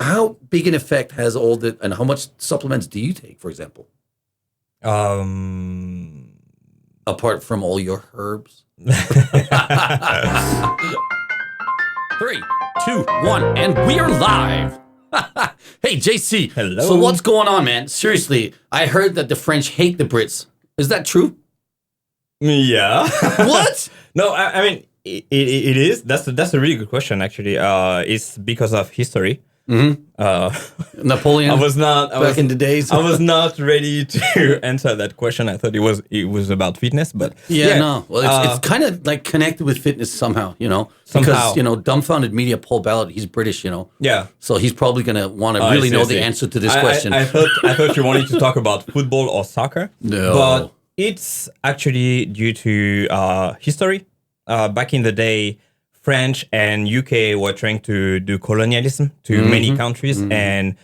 How big an effect has all the and how much supplements do you take, for example, Um, apart from all your herbs? 3, 2, 1, and we are live. Hey, JC. Hello. So what's going on, man? Seriously, I heard that the French hate the Brits. Is that true? yeah. What? No, I mean it is. That's a really good question actually. It's because of history. Napoleon. I was not back in the days. I was not ready to answer that question. I thought it was about fitness, but No. Well, it's kind of like connected with fitness somehow, Somehow. Because dumbfounded media Paul Ballard, he's British, yeah. so he's probably gonna want to I really see, know I the see. answer to this I question. I thought you wanted to talk about football or soccer. No. But it's actually due to history. Back in the day, French and UK were trying to do colonialism to many countries, and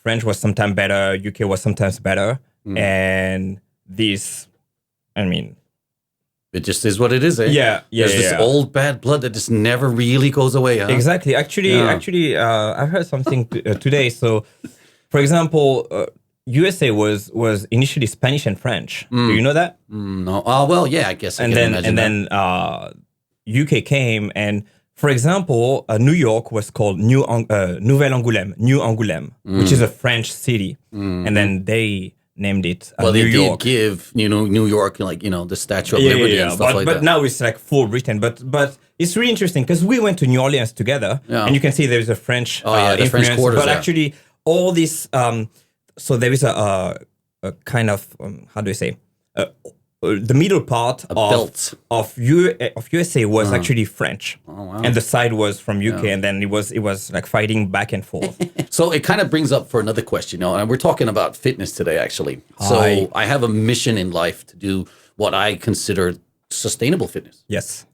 French was sometimes better, UK was sometimes better, and this, I mean, It just is what it is, eh? yeah, There's this old bad blood that just never really goes away, huh? exactly. Actually, I heard something today. So, for example, USA was initially Spanish and French. Do you know that? No. Oh, well, yeah, I guess I And can then imagine that. UK came, and for example, New York was called Nouvelle Angoulême, New Angoulême, which is a French city, and then they named it Well, New they York. did give, New York, the Statue of Liberty and stuff like but that. now it's like full Britain. But it's really interesting because we went to New Orleans together, Yeah. and you can see there's a French Oh, yeah, the French influence. quarters, But yeah. actually, all this. So there is a kind of how do I say? The middle part belt. of USA was actually French, and the side was from UK, and then it was like fighting back and forth. So it kind of brings up for another question, and we're talking about fitness today, actually. So Hi. I have a mission in life to do what I consider sustainable fitness. Yes.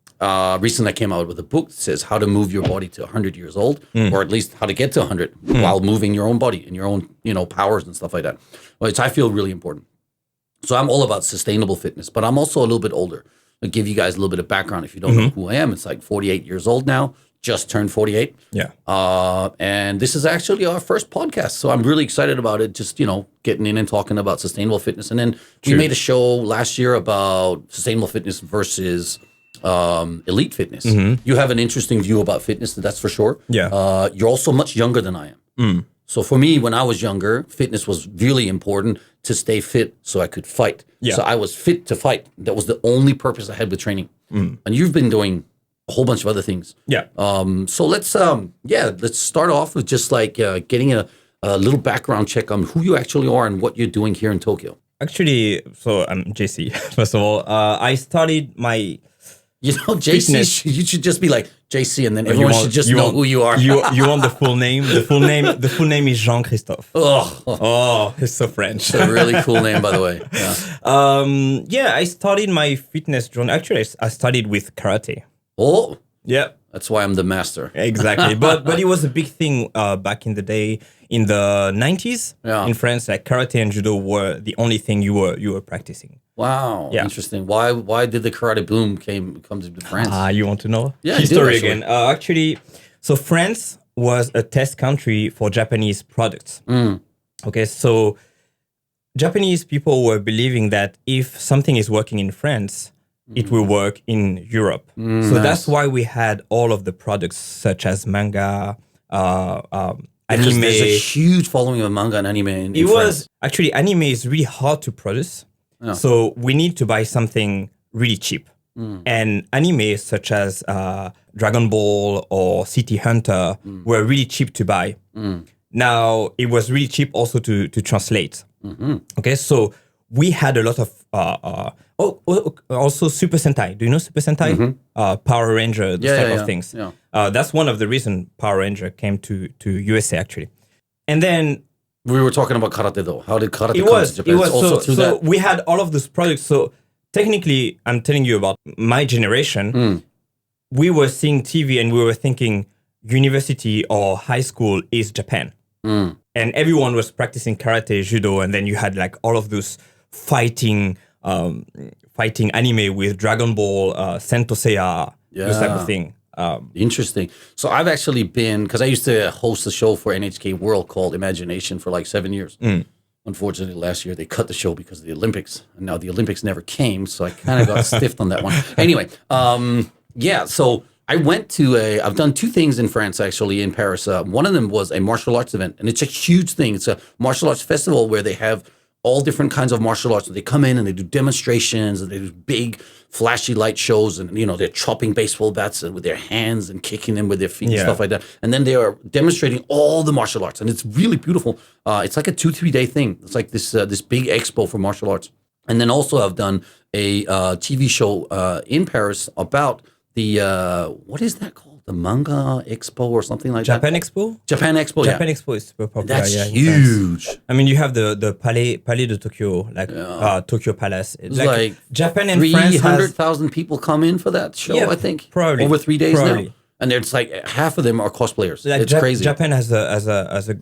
Recently, I came out with a book that says how to move your body to 100 years old, or at least how to get to 100 while moving your own body and your own, powers and stuff like that, which I feel really important. So I'm all about sustainable fitness, but I'm also a little bit older. I'll give you guys a little bit of background if you don't know who I am. It's like 48 years old now, just turned 48. Yeah. And this is actually our first podcast. So I'm really excited about it, just, getting in and talking about sustainable fitness. And then we made a show last year about sustainable fitness versus elite fitness. You have an interesting view about fitness, that's for sure. Yeah. You're also much younger than I am. So for me, when I was younger, fitness was really important to stay fit so I could fight. Yeah. So I was fit to fight. That was the only purpose I had with training. And you've been doing a whole bunch of other things. Yeah. So let's start off with just like getting a little background check on who you actually are and what you're doing here in Tokyo. Actually, so I'm JC. First of all, I started my. JC, Fitness. you should just be like JC, and then everyone should just know who you are. You want the full name? The full name is Jean Christophe. Oh, it's so French. It's a really cool name, by the way. Yeah. I started my fitness journey. Actually, I started with karate. Oh, Yeah, that's why I'm the master. exactly. but it was a big thing back in the day in the 90s Yeah. in France. Like karate and judo were the only thing you were practicing. Wow, Yeah. interesting. Why did the karate boom come to France? You want to know? Yeah, I do, History actually. again. Actually, so France was a test country for Japanese products. Okay, so Japanese people were believing that if something is working in France, it will work in Europe. So that's why we had all of the products such as manga, Because anime. there's a huge following of manga and anime in It France. was actually anime is really hard to produce, so we need to buy something really cheap. And anime such as Dragon Ball or City Hunter were really cheap to buy. Now it was really cheap also to translate. Okay, so we had a lot of also Super Sentai. Do you know Super Sentai? Power Ranger, this type of things. Yeah. That's one of the reasons Power Ranger came to USA actually. And then We were talking about karate though. How did karate it come was to Japan? it was It's also so, through so that. we had all of those products. So technically, I'm telling you about my generation. We were seeing TV and we were thinking university or high school is Japan. And everyone was practicing karate, judo, and then you had like all of those fighting anime with Dragon Ball, Sento Seiya, those type of thing. Interesting. So I've actually been, because I used to host a show for NHK World called Imagination for like 7 years. Unfortunately, last year they cut the show because of the Olympics, and now the Olympics never came, so I kind of got stiffed on that one. Anyway, yeah. So I went to I've done two things in France actually, in Paris. One of them was a martial arts event, and it's a huge thing. It's a martial arts festival where they have all different kinds of martial arts. They come in and they do demonstrations, and they do big flashy light shows, and they're chopping baseball bats with their hands and kicking them with their feet and stuff like that. And then they are demonstrating all the martial arts, and it's really beautiful. It's like a 2-3 day thing. It's like this big expo for martial arts. And then also I've done a TV show in Paris about the what is that called? The Manga Expo or something like Japan that. Expo? Japan Expo, yeah. Japan Expo is super popular. That's in huge. France. I mean, you have the Palais de Tokyo, like Tokyo Palace. It's like Japan and France has 300,000 people come in for that show, I think. Probably. Over 3 days now. And it's like half of them are cosplayers. Like it's crazy. Japan has a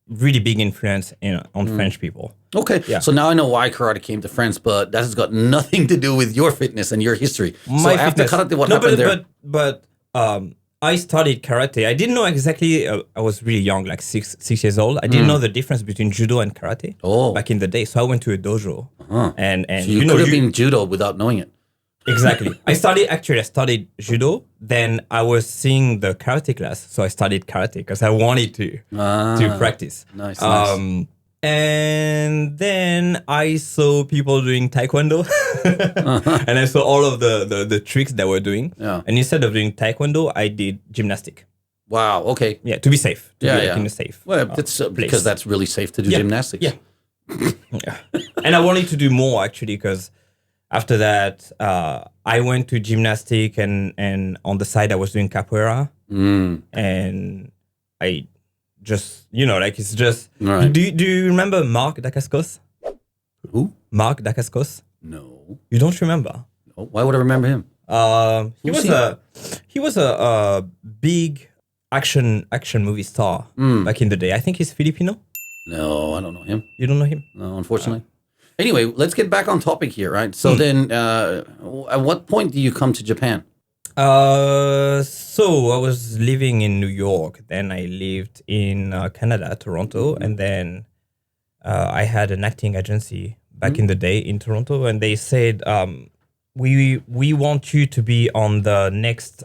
really big influence on French people. Okay, so now I know why karate came to France, but that has got nothing to do with your fitness and your history. My so after fitness. karate, what happened there? But I studied karate. I didn't know exactly. I was really young, like six years old. I didn't know the difference between judo and karate back in the day. So I went to a dojo, and so you could have been judo without knowing it. Exactly. I studied judo. Then I was seeing the karate class, so I studied karate because I wanted to practice. Nice. And then I saw people doing taekwondo, and I saw all of the tricks that we're doing. Yeah. And instead of doing taekwondo, I did gymnastic. Wow. Okay. Yeah, to be safe. To be in a safe. Well, that's because that's really safe to do gymnastics. Yeah. Yeah. And I wanted to do more actually because after that, I went to gymnastic and on the side I was doing capoeira, and I just it's just. Right. Do you remember Mark Dacascos? Who? Mark Dacascos? No. You don't remember? Oh, why would I remember him? He was a big action movie star back in the day. I think he's Filipino. No, I don't know him. You don't know him? No, unfortunately. Anyway, let's get back on topic here, right? So then, at what point do you come to Japan? So I was living in New York. Then I lived in Canada, Toronto, and then I had an acting agency back in the day in Toronto, and they said, "We want you to be on the next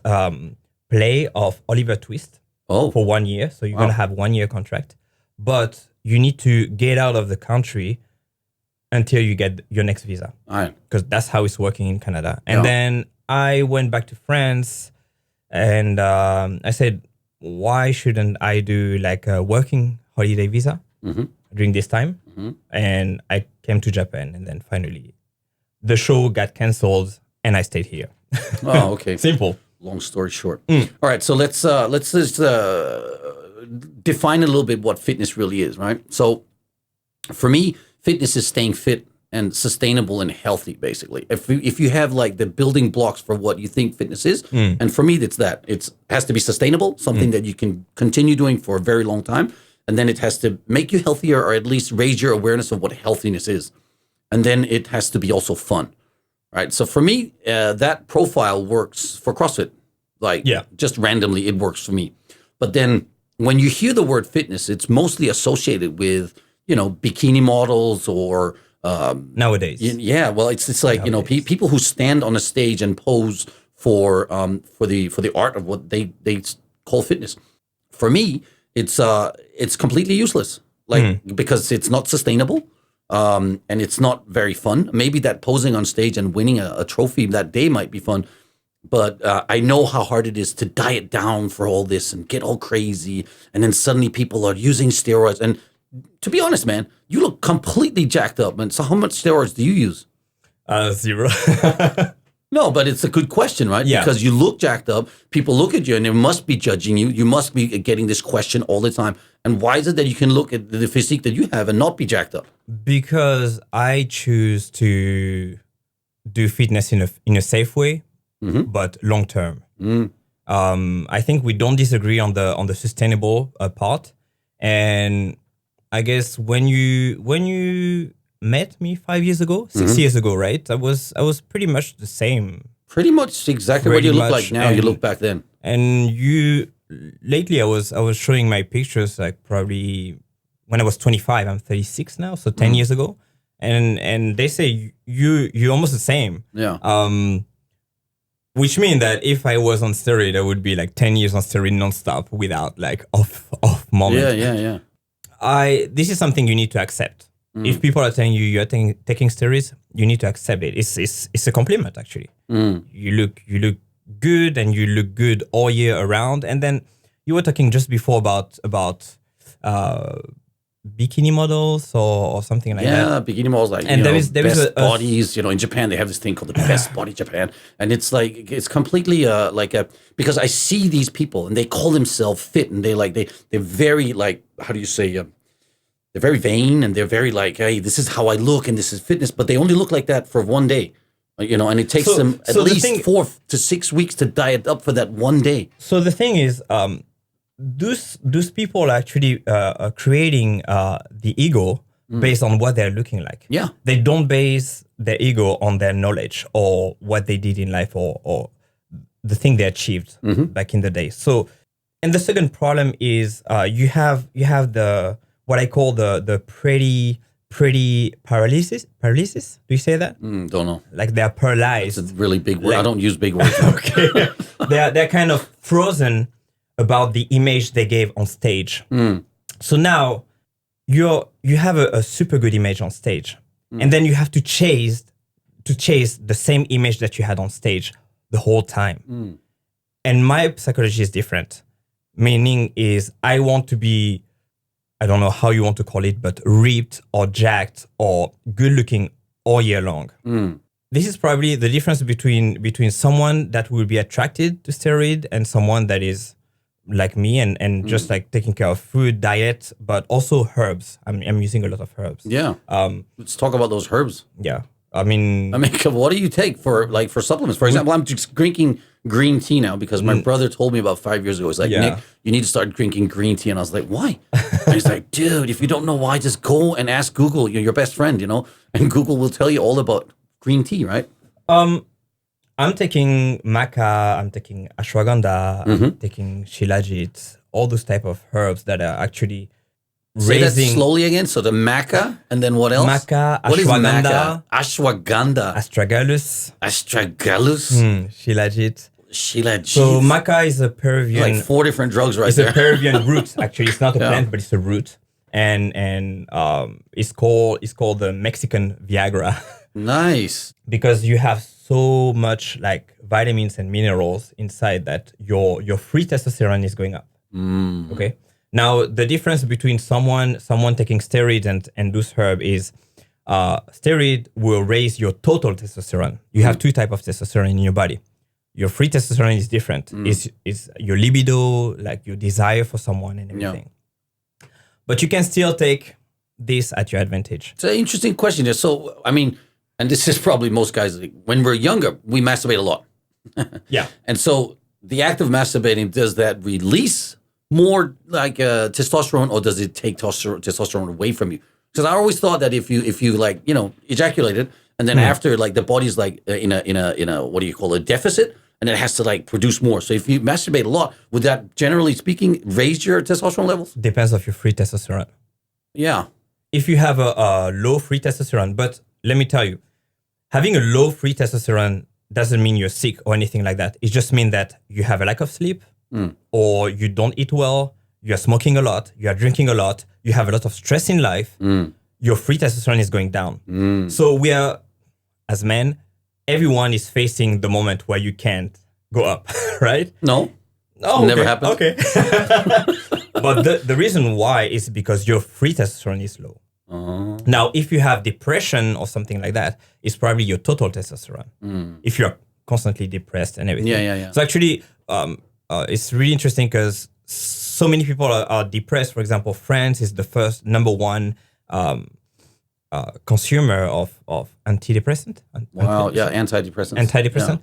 play of Oliver Twist for 1 year. So you're gonna have 1 year contract, but you need to get out of the country until you get your next visa, because that's how it's working in Canada." And then I went back to France, and I said, why shouldn't I do like a working holiday visa during this time? And I came to Japan, and then finally the show got canceled and I stayed here. Oh, okay. Simple. Long story short. All right, so let's just define a little bit what fitness really is, right? So for me, fitness is staying fit and sustainable and healthy, basically. If you have like the building blocks for what you think fitness is, and for me, it's that. It has to be sustainable, something that you can continue doing for a very long time, and then it has to make you healthier or at least raise your awareness of what healthiness is. And then it has to be also fun, right? So for me, that profile works for CrossFit. Just randomly, it works for me. But then when you hear the word fitness, it's mostly associated with, bikini models or nowadays. Yeah, well, it's like nowadays. People who stand on a stage and pose for the art of what they call fitness. For me, it's completely useless, because it's not sustainable, and it's not very fun. Maybe that posing on stage and winning a trophy that day might be fun, but I know how hard it is to diet down for all this and get all crazy, and then suddenly people are using steroids. And to be honest, man, you look completely jacked up, man. So how much steroids do you use? 0. No, but it's a good question, right? Yeah. Because you look jacked up, people look at you and they must be judging you. You must be getting this question all the time. And why is it that you can look at the physique that you have and not be jacked up? Because I choose to do fitness in a safe way, but long term. I think we don't disagree on the sustainable part. And I guess when you met me 5 years ago, 6 years ago, right? I was pretty much the same Pretty much exactly what Pretty you look much, like now. You and- look back then. And lately, I was showing my pictures like probably when I was 25. I'm 36 now, so 10 years ago, and they say you're almost the same. Yeah. Which means that if I was on steroid, I would be like 10 years on steroid nonstop without like off moment. Yeah. This is something you need to accept. If people are telling you you're taking steroids, you need to accept it. It's a compliment actually. You look good and you look good all year around. And then you were talking just before about bikini models or something like that. Yeah, bikini models like And there is best a bodies. In Japan they have this thing called the Best Body Japan, and it's like it's completely because I see these people and they call themselves fit, and they're very like, how do you say, they're very vain, and they're very like, hey, this is how I look and this is fitness, but they only look like that for one day. And it takes them at least 4 to 6 weeks to diet up for that one day. So the thing is, those people are actually creating the ego based on what they're looking like. Yeah. They don't base their ego on their knowledge or what they did in life or the thing they achieved back in the day. So, and the second problem is you have the what I call the pretty paralysis. Paralysis? Do you say that? Don't know. Like they're paralyzed. It's a really big word. I don't use big words. Okay. they're kind of frozen about the image they gave on stage. So now you have a super good image on stage, and then you have to chase the same image that you had on stage the whole time. And my psychology is different. Meaning is I want to be, I don't know how you want to call it, but ripped or jacked or good looking all year long. This is probably the difference between someone that will be attracted to steroid and someone that is like me and just like taking care of food, diet, but also herbs. I'm using a lot of herbs. Yeah. Let's talk about those herbs. Yeah. I mean, what do you take for supplements? For example, I'm just drinking green tea now because my brother told me about 5 years ago. He's like, Nick, you need to start drinking green tea. And I was like, why? And he's like, dude, if you don't know why, just go and ask Google, your best friend, and Google will tell you all about green tea, right? I'm taking maca, I'm taking ashwagandha, I'm taking shilajit, all those type of herbs that are actually Say raising that slowly again. So the maca, and then what else? maca, What is ashwagandha, maca? Ashwagandha. astragalus, Astragalus. shilajit. Shilajit. So maca is a Peruvian. like 4 different drugs right It's there. a Peruvian root. Actually, it's not a plant, but it's a root, and it's called the Mexican Viagra Nice. because you have so much like vitamins and minerals inside that your free testosterone is going up. Okay. Now the difference between someone taking steroid and those herb is steroid will raise your total testosterone. You have 2 types of testosterone in your body. Your free testosterone is different. Is your libido, like your desire for someone and everything. But you can still take this at your advantage. It's an interesting question. So, I mean, and this is probably most guys, when we're younger, we masturbate a lot. Yeah. And so the act of masturbating, does that release more like testosterone, or does it take testosterone away from you? Because I always thought that if you like, ejaculated, and then after, like, the body's like in a what do you call it, deficit, and it has to like produce more. So if you masturbate a lot, would that, generally speaking, raise your testosterone levels? Depends of your free testosterone. Yeah. If you have a low free testosterone, but let me tell you, having a low free testosterone doesn't mean you're sick or anything like that. It just means that you have a lack of sleep, or you don't eat well, you're smoking a lot, you are drinking a lot, you have a lot of stress in life, your free testosterone is going down. So we are, as men, everyone is facing the moment where you can't go up, right? No. Oh, Never okay. happened. Okay. But the reason why is because your free testosterone is low. Now, if you have depression or something like that, it's probably your total testosterone. If you're constantly depressed and everything. Yeah. So actually, it's really interesting because so many people are depressed. For example, France is the number one consumer of antidepressant. Wow. Yeah. Antidepressants.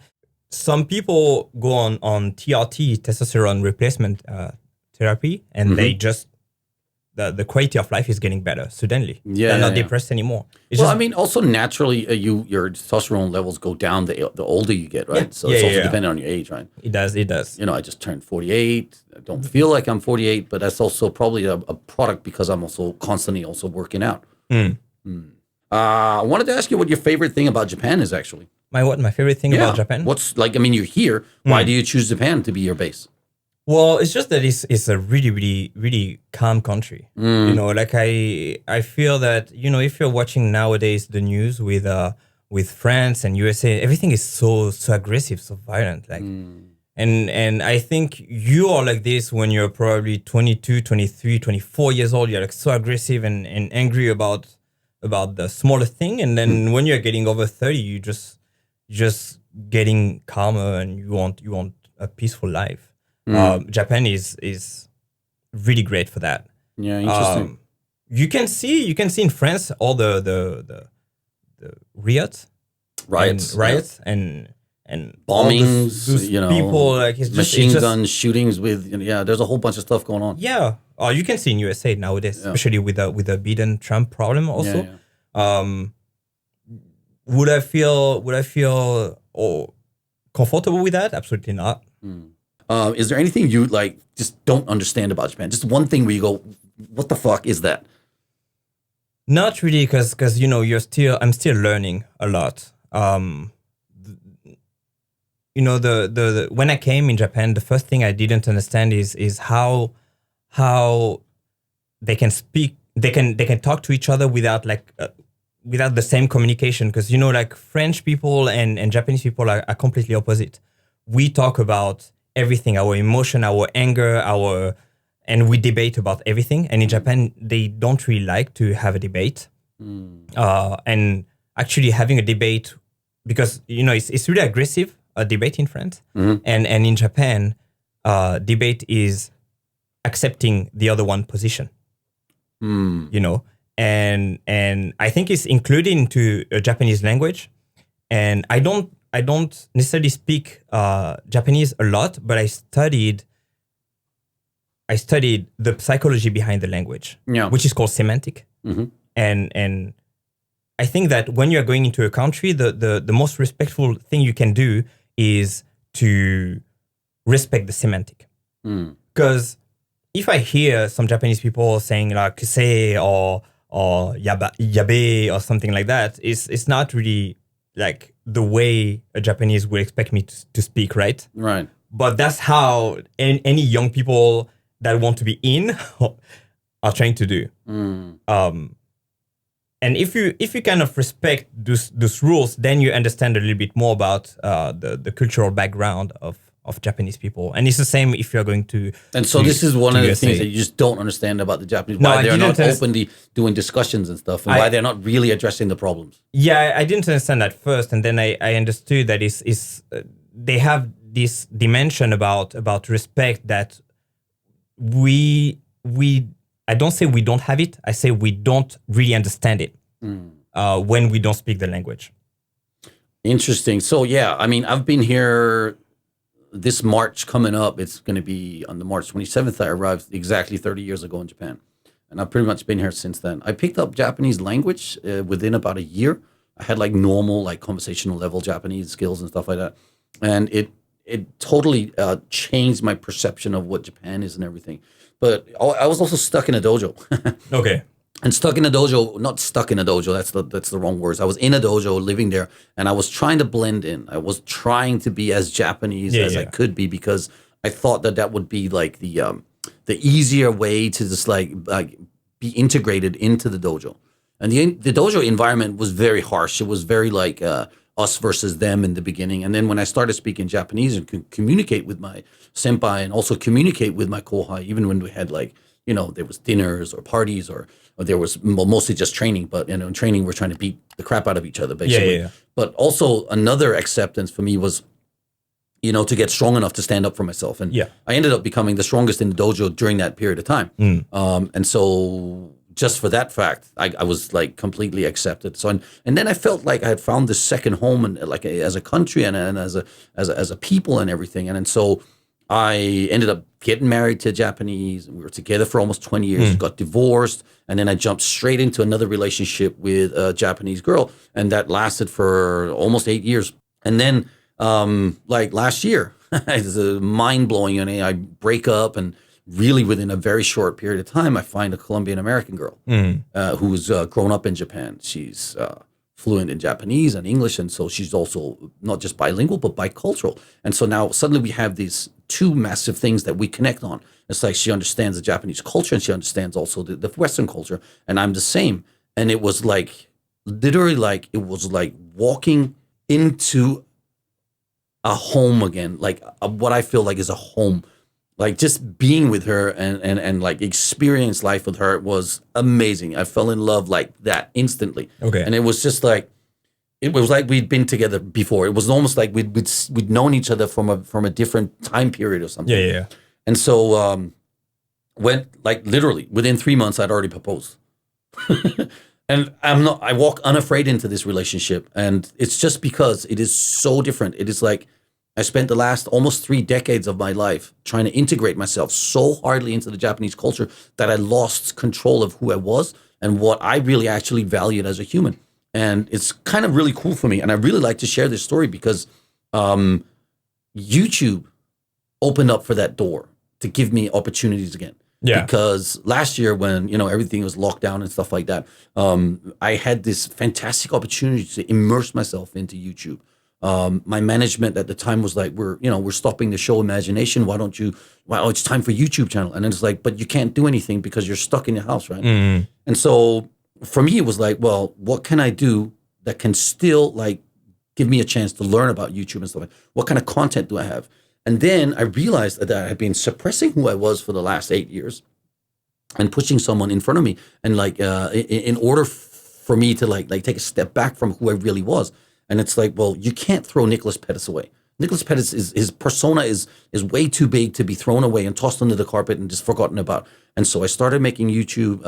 Some people go on TRT, testosterone replacement therapy, and they just the quality of life is getting better suddenly. Yeah, They're not yeah. depressed anymore. It's Well, I just, mean, also naturally, your testosterone levels go down the older you get, right? Yeah. So it's Yeah, also yeah. dependent on your age, right? it does. You know, I just turned 48. I don't feel like I'm 48, but that's also probably a product because I'm also constantly also working out. I wanted to ask you what your favorite thing about Japan is actually. My favorite thing about Japan? What's like, I mean, you're here. Why do you choose Japan to be your base? Well, it's just that it's a really, really, really calm country. You know, like I feel that, you know, if you're watching nowadays the news with France and USA, everything is so aggressive, so violent. Like, and I think you are like this when you're probably 22, 23, 24 years old. You're like so aggressive and angry about the smallest thing. And then when you're getting over 30, you just getting calmer and you want a peaceful life. Japan is really great for that. Yeah, interesting. You can see in France all the riots, and all Bombings, those you know, people, like machine gun shootings with, there's a whole bunch of stuff going on. Yeah. You can see in USA nowadays, especially with the Biden Trump problem also. Yeah. Would I feel comfortable with that? Absolutely not. Is there anything you like just don't understand about Japan? Just one thing where you go, what the fuck is that? Not really, because you know I'm still learning a lot. You know, the when I came in Japan, the first thing I didn't understand is how they can speak, they can talk to each other without without the same communication. Because you know, like French people and Japanese people are completely opposite. We talk about everything, our emotion, our anger, and we debate about everything. And in Japan, they don't really like to have a debate. And actually having a debate, because you know it's really aggressive, a debate in France, and in Japan, debate is accepting the other one position. You know, and I think it's included into a Japanese language, and I don't necessarily speak Japanese a lot, but I studied the psychology behind the language, which is called semantic. And I think that when you're going into a country, the most respectful thing you can do is to respect the semantic. Because if I hear some Japanese people saying like "kusei" or "yabe" or something like that, it's not really like the way a Japanese would expect me to speak, right? Right. But that's how any young people that want to be in are trying to do. And if you kind of respect those rules, then you understand a little bit more about the cultural background of Japanese people. And it's the same if you're going to. And so this is one of the USA. things that you just don't understand about the Japanese. No, Why I they're not didn't openly doing discussions and stuff, and why they're not really addressing the problems. Yeah, I didn't understand that first, and then I understood that they have this dimension about respect that we I don't say we don't have it. I say we don't really understand it when we don't speak the language. Interesting. So yeah, I mean, I've been here this March coming up. It's going to be on the March 27th. I arrived exactly 30 years ago in Japan, and I've pretty much been here since then. I picked up Japanese language within about a year. I had like normal, like conversational level Japanese skills and stuff like that, and it totally changed my perception of what Japan is and everything. But I was also stuck in a dojo. Okay. And stuck in a dojo, not stuck in a dojo, that's the wrong words. I was in a dojo living there, and I was trying to blend in. I was trying to be as Japanese as I could be, because I thought that would be like the easier way to just like be integrated into the dojo. And the dojo environment was very harsh. It was very like us versus them in the beginning. And then when I started speaking Japanese and could communicate with my senpai and also communicate with my kohai, even when we had like, you know, there was dinners or parties or there was mostly just training, but you know, in training we're trying to beat the crap out of each other basically. Yeah. But also another acceptance for me was, you know, to get strong enough to stand up for myself. And I ended up becoming the strongest in the dojo during that period of time. And so just for that fact, I was like completely accepted. So and then I felt like I had found this second home, and like as a country and as a people and everything. And so I ended up getting married to a Japanese. We were together for almost 20 years, got divorced, and then I jumped straight into another relationship with a Japanese girl, and that lasted for almost 8 years. And then, like last year, it's mind blowing. And I break up, and really within a very short period of time, I find a Colombian American girl who's grown up in Japan. She's fluent in Japanese and English, and so she's also not just bilingual but bicultural. And so now suddenly we have these two massive things that we connect on. It's like she understands the Japanese culture, and she understands also the Western culture, and I'm the same. And it was like literally like it was like walking into a home again, like what I feel like is a home. Like just being with her and like experience life with her was amazing. I fell in love like that instantly. Okay. And it was just like, it was like we'd been together before. It was almost like we'd known each other from a different time period or something. Yeah. And so went like literally within 3 months, I'd already proposed. And I walk unafraid into this relationship, and it's just because it is so different. It is like I spent the last almost 3 decades of my life trying to integrate myself so hardly into the Japanese culture that I lost control of who I was and what I really actually valued as a human. And it's kind of really cool for me. And I really like to share this story because YouTube opened up for that door to give me opportunities again. Yeah. Because last year when, everything was locked down and stuff like that, I had this fantastic opportunity to immerse myself into YouTube. My management at the time was like, we're stopping the show Imagination. Why don't you, it's time for YouTube channel. And it's like, but you can't do anything because you're stuck in your house, right? Mm-hmm. And so for me, it was like, well, what can I do that can still like give me a chance to learn about YouTube and stuff like that? What kind of content do I have? And then I realized that I had been suppressing who I was for the last 8 years and pushing someone in front of me. And like, in order for me to like take a step back from who I really was. And it's like, well, you can't throw Nicholas Pettis away. Nicholas Pettis, his persona is way too big to be thrown away and tossed under the carpet and just forgotten about. And so I started making YouTube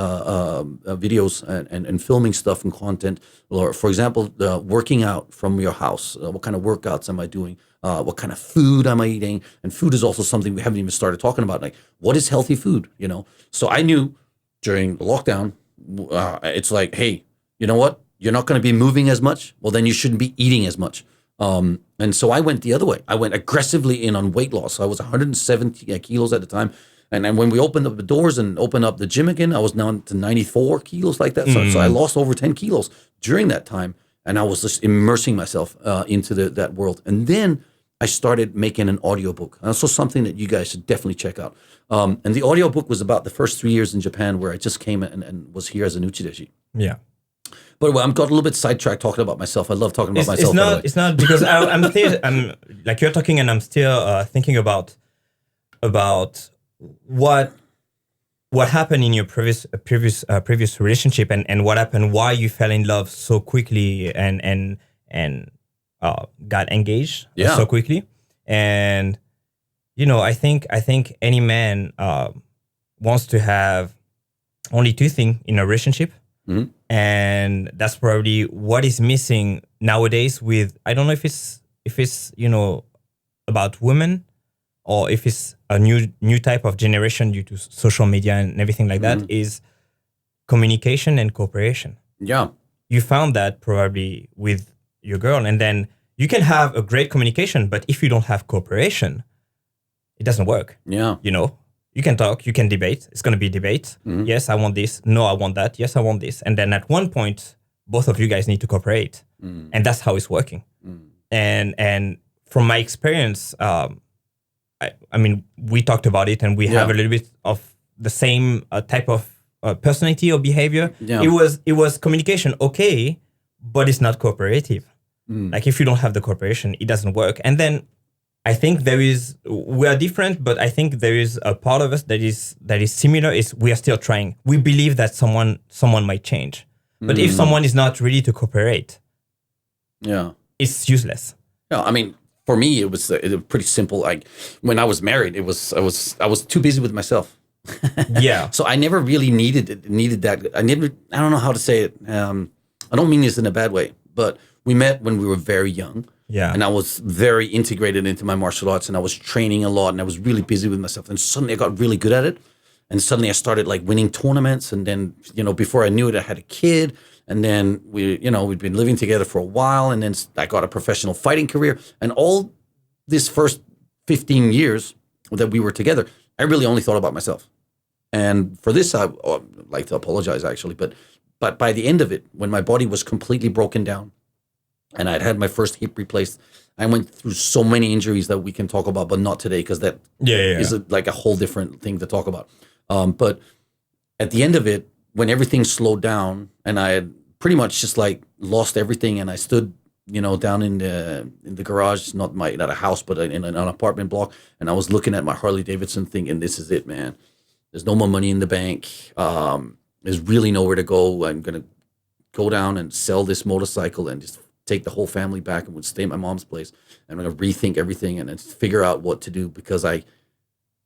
videos and filming stuff and content. Or, for example, working out from your house. What kind of workouts am I doing? What kind of food am I eating? And food is also something we haven't even started talking about. Like, what is healthy food? So I knew during the lockdown, it's like, hey, you know what? You're not going to be moving as much. Well, then you shouldn't be eating as much. And so I went the other way. I went aggressively in on weight loss. So I was 170 kilos at the time. And then when we opened up the doors and opened up the gym again, I was down to 94 kilos like that. So I lost over 10 kilos during that time. And I was just immersing myself into that world. And then I started making an audiobook. Also something that you guys should definitely check out. And the audiobook was about the first 3 years in Japan where I just came and was here as an uchideshi. Yeah. But I'm got a little bit sidetracked talking about myself. I love talking about myself. It's not because I'm like you're talking and I'm still thinking about what happened in your previous relationship and what happened, why you fell in love so quickly and got engaged so quickly. And I think any man wants to have only two things in a relationship. Mm-hmm. And that's probably what is missing nowadays with, I don't know if it's about women or if it's a new type of generation due to social media and everything like that, is communication and cooperation. Yeah. You found that probably with your girl, and then you can have a great communication, but if you don't have cooperation, it doesn't work. Yeah. You can talk, you can debate. It's going to be debate. Mm-hmm. Yes, I want this. No, I want that. Yes, I want this. And then at one point, both of you guys need to cooperate. Mm. And that's how it's working. Mm. And from my experience, I mean, we talked about it and we have a little bit of the same type of personality or behavior. Yeah. It was communication, okay, but it's not cooperative. Mm. Like if you don't have the cooperation, it doesn't work. And then I think we are different, but I think there is a part of us that is similar. Is we are still trying. We believe that someone might change, but if someone is not ready to cooperate, it's useless. Yeah, I mean, for me, it was pretty simple. Like when I was married, I was too busy with myself. Yeah. So I never really needed that. I don't know how to say it. I don't mean this in a bad way, but we met when we were very young. Yeah. And I was very integrated into my martial arts, and I was training a lot, and I was really busy with myself. And suddenly I got really good at it. And suddenly I started like winning tournaments. And then, before I knew it, I had a kid. And then we'd been living together for a while. And then I got a professional fighting career. And all this first 15 years that we were together, I really only thought about myself. And for this, I'd like to apologize, actually. But by the end of it, when my body was completely broken down and I'd had my first hip replaced, I went through so many injuries that we can talk about, but not today, because that is like a whole different thing to talk about. But at the end of it, when everything slowed down and I had pretty much just like lost everything, and I stood, down in the garage, not a house, but in an apartment block, and I was looking at my Harley Davidson thinking, this is it, man. There's no more money in the bank. There's really nowhere to go. I'm going to go down and sell this motorcycle and just take the whole family back and would stay at my mom's place. I'm going to rethink everything and then figure out what to do, because I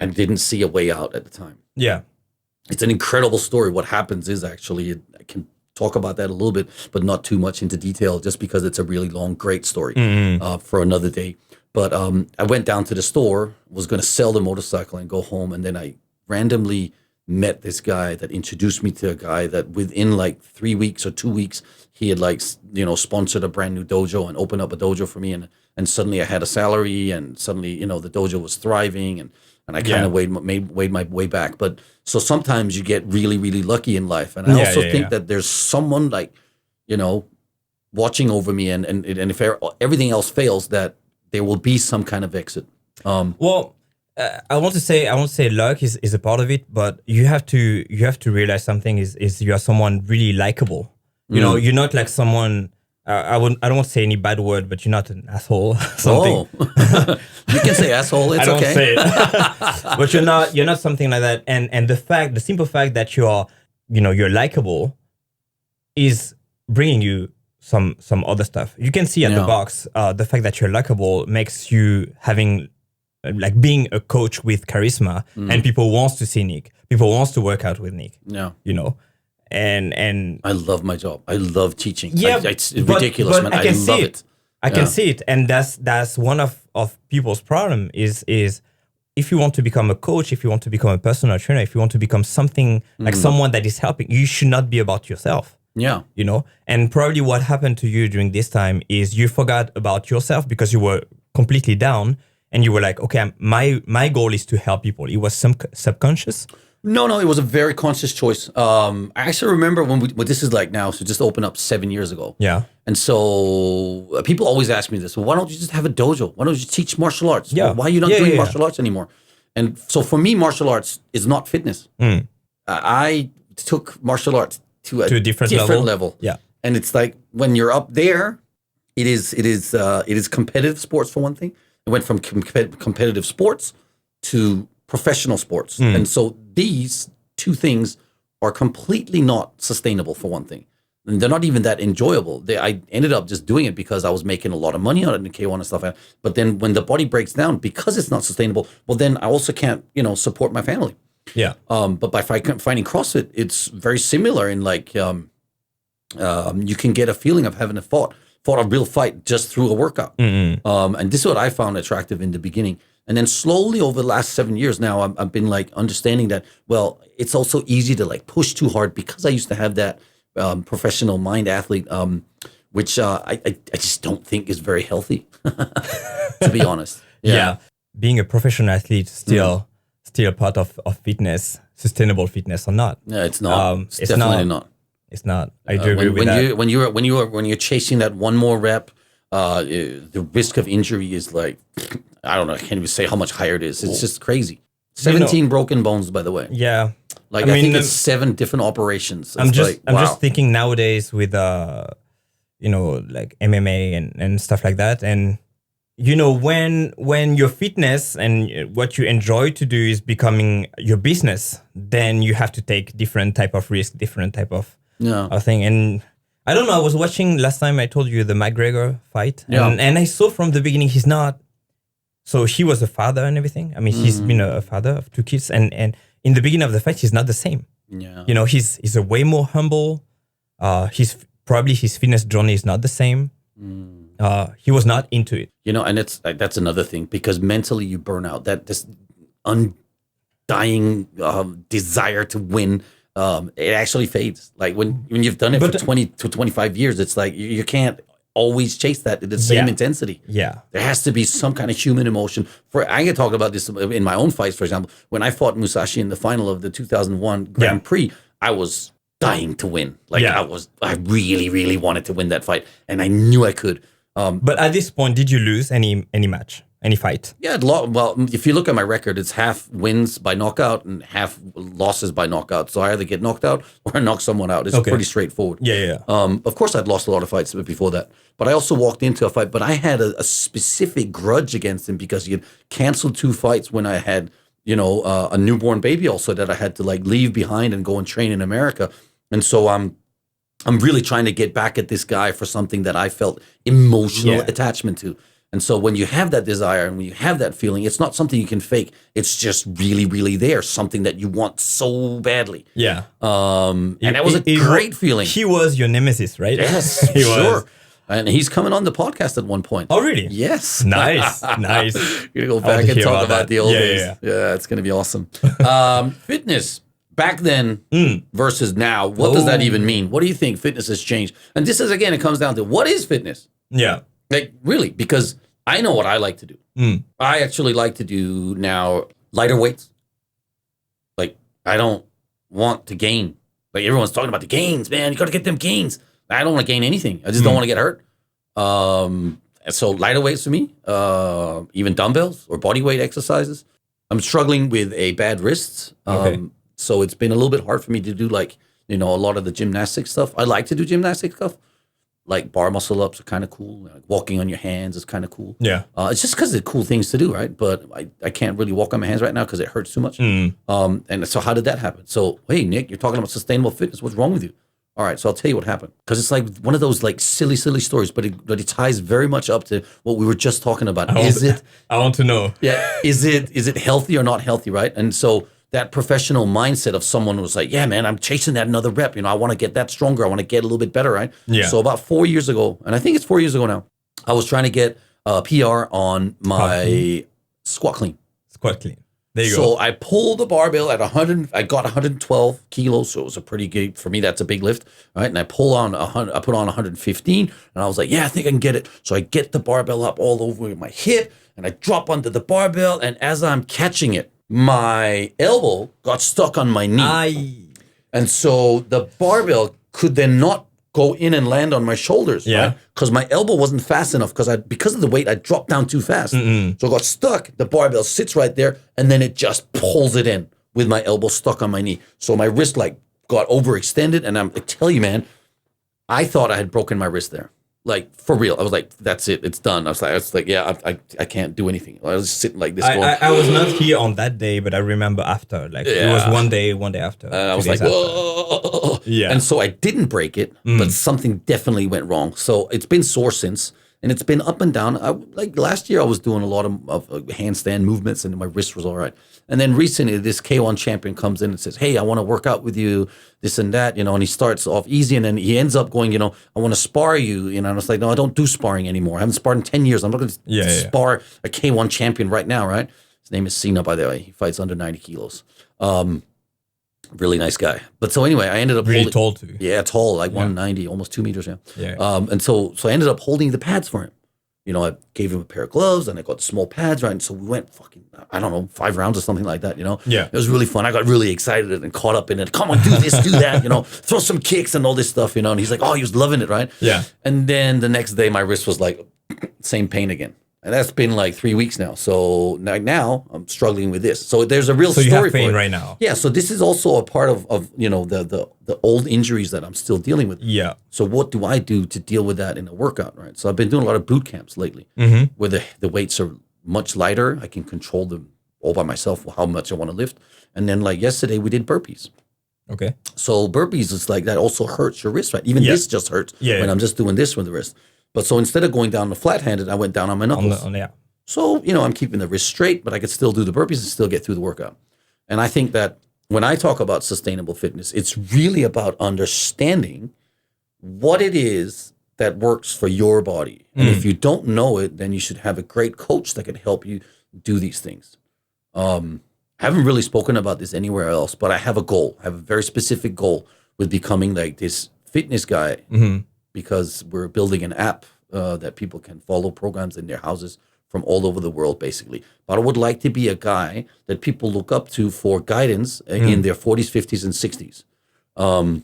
didn't see a way out at the time. Yeah. It's an incredible story. What happens is, actually, I can talk about that a little bit, but not too much into detail, just because it's a really long, great story for another day. But I went down to the store, was going to sell the motorcycle and go home. And then I randomly met this guy that introduced me to a guy that within like 3 weeks or 2 weeks, he had sponsored a brand new dojo and opened up a dojo for me. And suddenly I had a salary, and suddenly, the dojo was thriving, and I kind of weighed my way back. But so sometimes you get really, really lucky in life. And I also think that there's someone watching over me, and if everything else fails, that there will be some kind of exit. I want to say luck is a part of it, but you have to realize something is you are someone really likable. You're not like someone. I don't want to say any bad word, but you're not an asshole. Something. Oh. You can say asshole. It's okay. I don't say it. But you're not something like that. And the simple fact that you're likable is bringing you some other stuff. You can see at the box, the fact that you're likable makes you having like being a coach with charisma, and people wants to see Nick. People wants to work out with Nick. Yeah. And I love my job. I love teaching. Yeah, it's ridiculous, man. I love it. I can see it, and that's one of people's problem is if you want to become a coach, if you want to become a personal trainer, if you want to become something like someone that is helping, you should not be about yourself. Yeah. And probably what happened to you during this time is you forgot about yourself because you were completely down, and you were like, okay, my goal is to help people. It was some subconscious. No, it was a very conscious choice. I actually remember when this is like now, so just opened up 7 years ago. Yeah. And so people always ask me this, well, why don't you just have a dojo? Why don't you teach martial arts? Yeah. Why are you not doing martial arts anymore? And so for me, martial arts is not fitness. I took martial arts to a different level. Yeah. And it's like when you're up there, it is competitive sports for one thing. It went from competitive sports to professional sports. And so these two things are completely not sustainable for one thing. And they're not even that enjoyable. I ended up just doing it because I was making a lot of money on it in K1 and stuff. But then when the body breaks down, because it's not sustainable, well, then I also can't, support my family. Yeah. But by finding CrossFit, it's very similar in like, you can get a feeling of having fought a real fight just through a workout. And this is what I found attractive in the beginning. And then slowly over the last 7 years now, I've been like understanding that, well, it's also easy to like push too hard because I used to have that professional mind athlete, which I just don't think is very healthy, to be honest. Yeah. Being a professional athlete still part of fitness, sustainable fitness or not. Yeah, it's not. It's definitely not. It's not. I do agree with that. When you're chasing that one more rep, the risk of injury is like, I don't know. I can't even say how much higher it is. It's just crazy. 17 broken bones, by the way. Yeah. Like I think it's 7 different operations. I'm just thinking nowadays with like MMA and stuff like that. And when your fitness and what you enjoy to do is becoming your business, then you have to take different type of risk, different type of thing. And I don't know. I was watching last time. I told you the McGregor fight, and I saw from the beginning he's not. So he was a father and everything. I mean, he's been a father of 2 kids, and in the beginning of the fight, he's not the same. Yeah. He's a way more humble. His fitness journey is not the same. he was not into it. You know, and it's that's another thing because mentally you burn out. That this undying desire to win, it actually fades. Like when you've done it for 20 to 25 years, it's like you can't always chase that at the same intensity. Yeah. There has to be some kind of human emotion. I can talk about this in my own fights, for example. When I fought Musashi in the final of the 2001 Grand Prix, I was dying to win. Like I really, really wanted to win that fight, and I knew I could. But at this point, did you lose any match, any fight? Yeah, well, if you look at my record, it's half wins by knockout and half losses by knockout. So I either get knocked out or I knock someone out. It's pretty straightforward. Yeah. Of course, I'd lost a lot of fights before that, but I also walked into a fight. But I had a specific grudge against him because he had canceled 2 fights when I had, a newborn baby also that I had to like leave behind and go and train in America. And so I'm really trying to get back at this guy for something that I felt emotional attachment to. And so when you have that desire and when you have that feeling, it's not something you can fake. It's just really, really there. Something that you want so badly. Yeah. And that was a great feeling. He was your nemesis, right? Yes, he sure. Was. And he's coming on the podcast at one point. Oh, really? Yes. Nice. You're going to go back and talk about the old days. Yeah, it's going to be awesome. Fitness. Back then versus now, what does that even mean? What do you think fitness has changed? And this is, again, it comes down to what is fitness? Yeah. Like, really, because I know what I like to do. I actually like to do now lighter weights. Like, I don't want to gain. Like, everyone's talking about the gains, man. You got to get them gains. I don't want to gain anything. I just don't want to get hurt. So lighter weights for me, even dumbbells or body weight exercises. I'm struggling with a bad wrist. So it's been a little bit hard for me to do like, a lot of the gymnastic stuff. I like to do gymnastic stuff. Like bar muscle ups are kind of cool. Like walking on your hands is kind of cool. Yeah. It's just because they're cool things to do, right? But I can't really walk on my hands right now because it hurts too much. And so how did that happen? So, hey, Nick, you're talking about sustainable fitness. What's wrong with you? All right, so I'll tell you what happened. Because it's like one of those like silly stories, but it ties very much up to what we were just talking about. I want to know. Yeah. Is it healthy or not healthy, right? And so that professional mindset of someone was like, yeah, man, I'm chasing that another rep. I want to get that stronger. I want to get a little bit better, right? Yeah. So about 4 years ago, and I think it's 4 years ago now, I was trying to get a PR on my squat clean. Squat clean. There you go. go. So I pulled the barbell at 100. I got 112 kilos, so it was a pretty good, for me, that's a big lift, right? And I put on 115, and I was like, yeah, I think I can get it. So I get the barbell up all over my hip, and I drop onto the barbell, and as I'm catching it, my elbow got stuck on my knee. And so the barbell could then not go in and land on my shoulders, right? Because my elbow wasn't fast enough because of the weight, I dropped down too fast. So I got stuck. The barbell sits right there, and then it just pulls it in with my elbow stuck on my knee. So my wrist like got overextended, and I tell you, man, I thought I had broken my wrist there. Like, for real. I was like, that's it. It's done. I was like, yeah, I can't do anything. I was just sitting like this. I was not here on that day, but I remember after. Like, it was one day after. I was like, whoa. Yeah. And so I didn't break it, but something definitely went wrong. So it's been sore since. And it's been up and down. Like last year, I was doing a lot of handstand movements, and my wrist was all right. And then recently, this K1 champion comes in and says, "Hey, I want to work out with you, this and that." And he starts off easy, and then he ends up going, "I want to spar you." And I was like, "No, I don't do sparring anymore. I haven't sparred in 10 years. I'm not going to spar a K1 champion right now, right?" His name is Cena, by the way. He fights under 90 kilos. Really nice guy. But so anyway, I ended up really tall too. Yeah, tall, like 190, almost 2 meters. Yeah. And so I ended up holding the pads for him. I gave him a pair of gloves, and I got the small pads, right? And so we went 5 rounds or something like that. It was really fun. I got really excited and caught up in it. Come on, do this, do that. Throw some kicks and all this stuff. And he's like, oh, he was loving it, right? Yeah. And then the next day, my wrist was like same pain again. And that's been like 3 weeks now. So now I'm struggling with this. So there's a real story you have pain for it right now. Yeah. So this is also a part of the old injuries that I'm still dealing with. Yeah. So what do I do to deal with that in a workout, right? So I've been doing a lot of boot camps lately where the weights are much lighter. I can control them all by myself, how much I want to lift. And then like yesterday we did burpees. Okay. So burpees is like that also hurts your wrist, right? Even this just hurts when I'm just doing this with the wrist. But so instead of going down the flat-handed, I went down on my knuckles. So, I'm keeping the wrist straight, but I could still do the burpees and still get through the workout. And I think that when I talk about sustainable fitness, it's really about understanding what it is that works for your body. And if you don't know it, then you should have a great coach that can help you do these things. I haven't really spoken about this anywhere else, but I have a goal. I have a very specific goal with becoming like this fitness guy because we're building an app that people can follow programs in their houses from all over the world, basically. But I would like to be a guy that people look up to for guidance in their 40s, 50s, and 60s.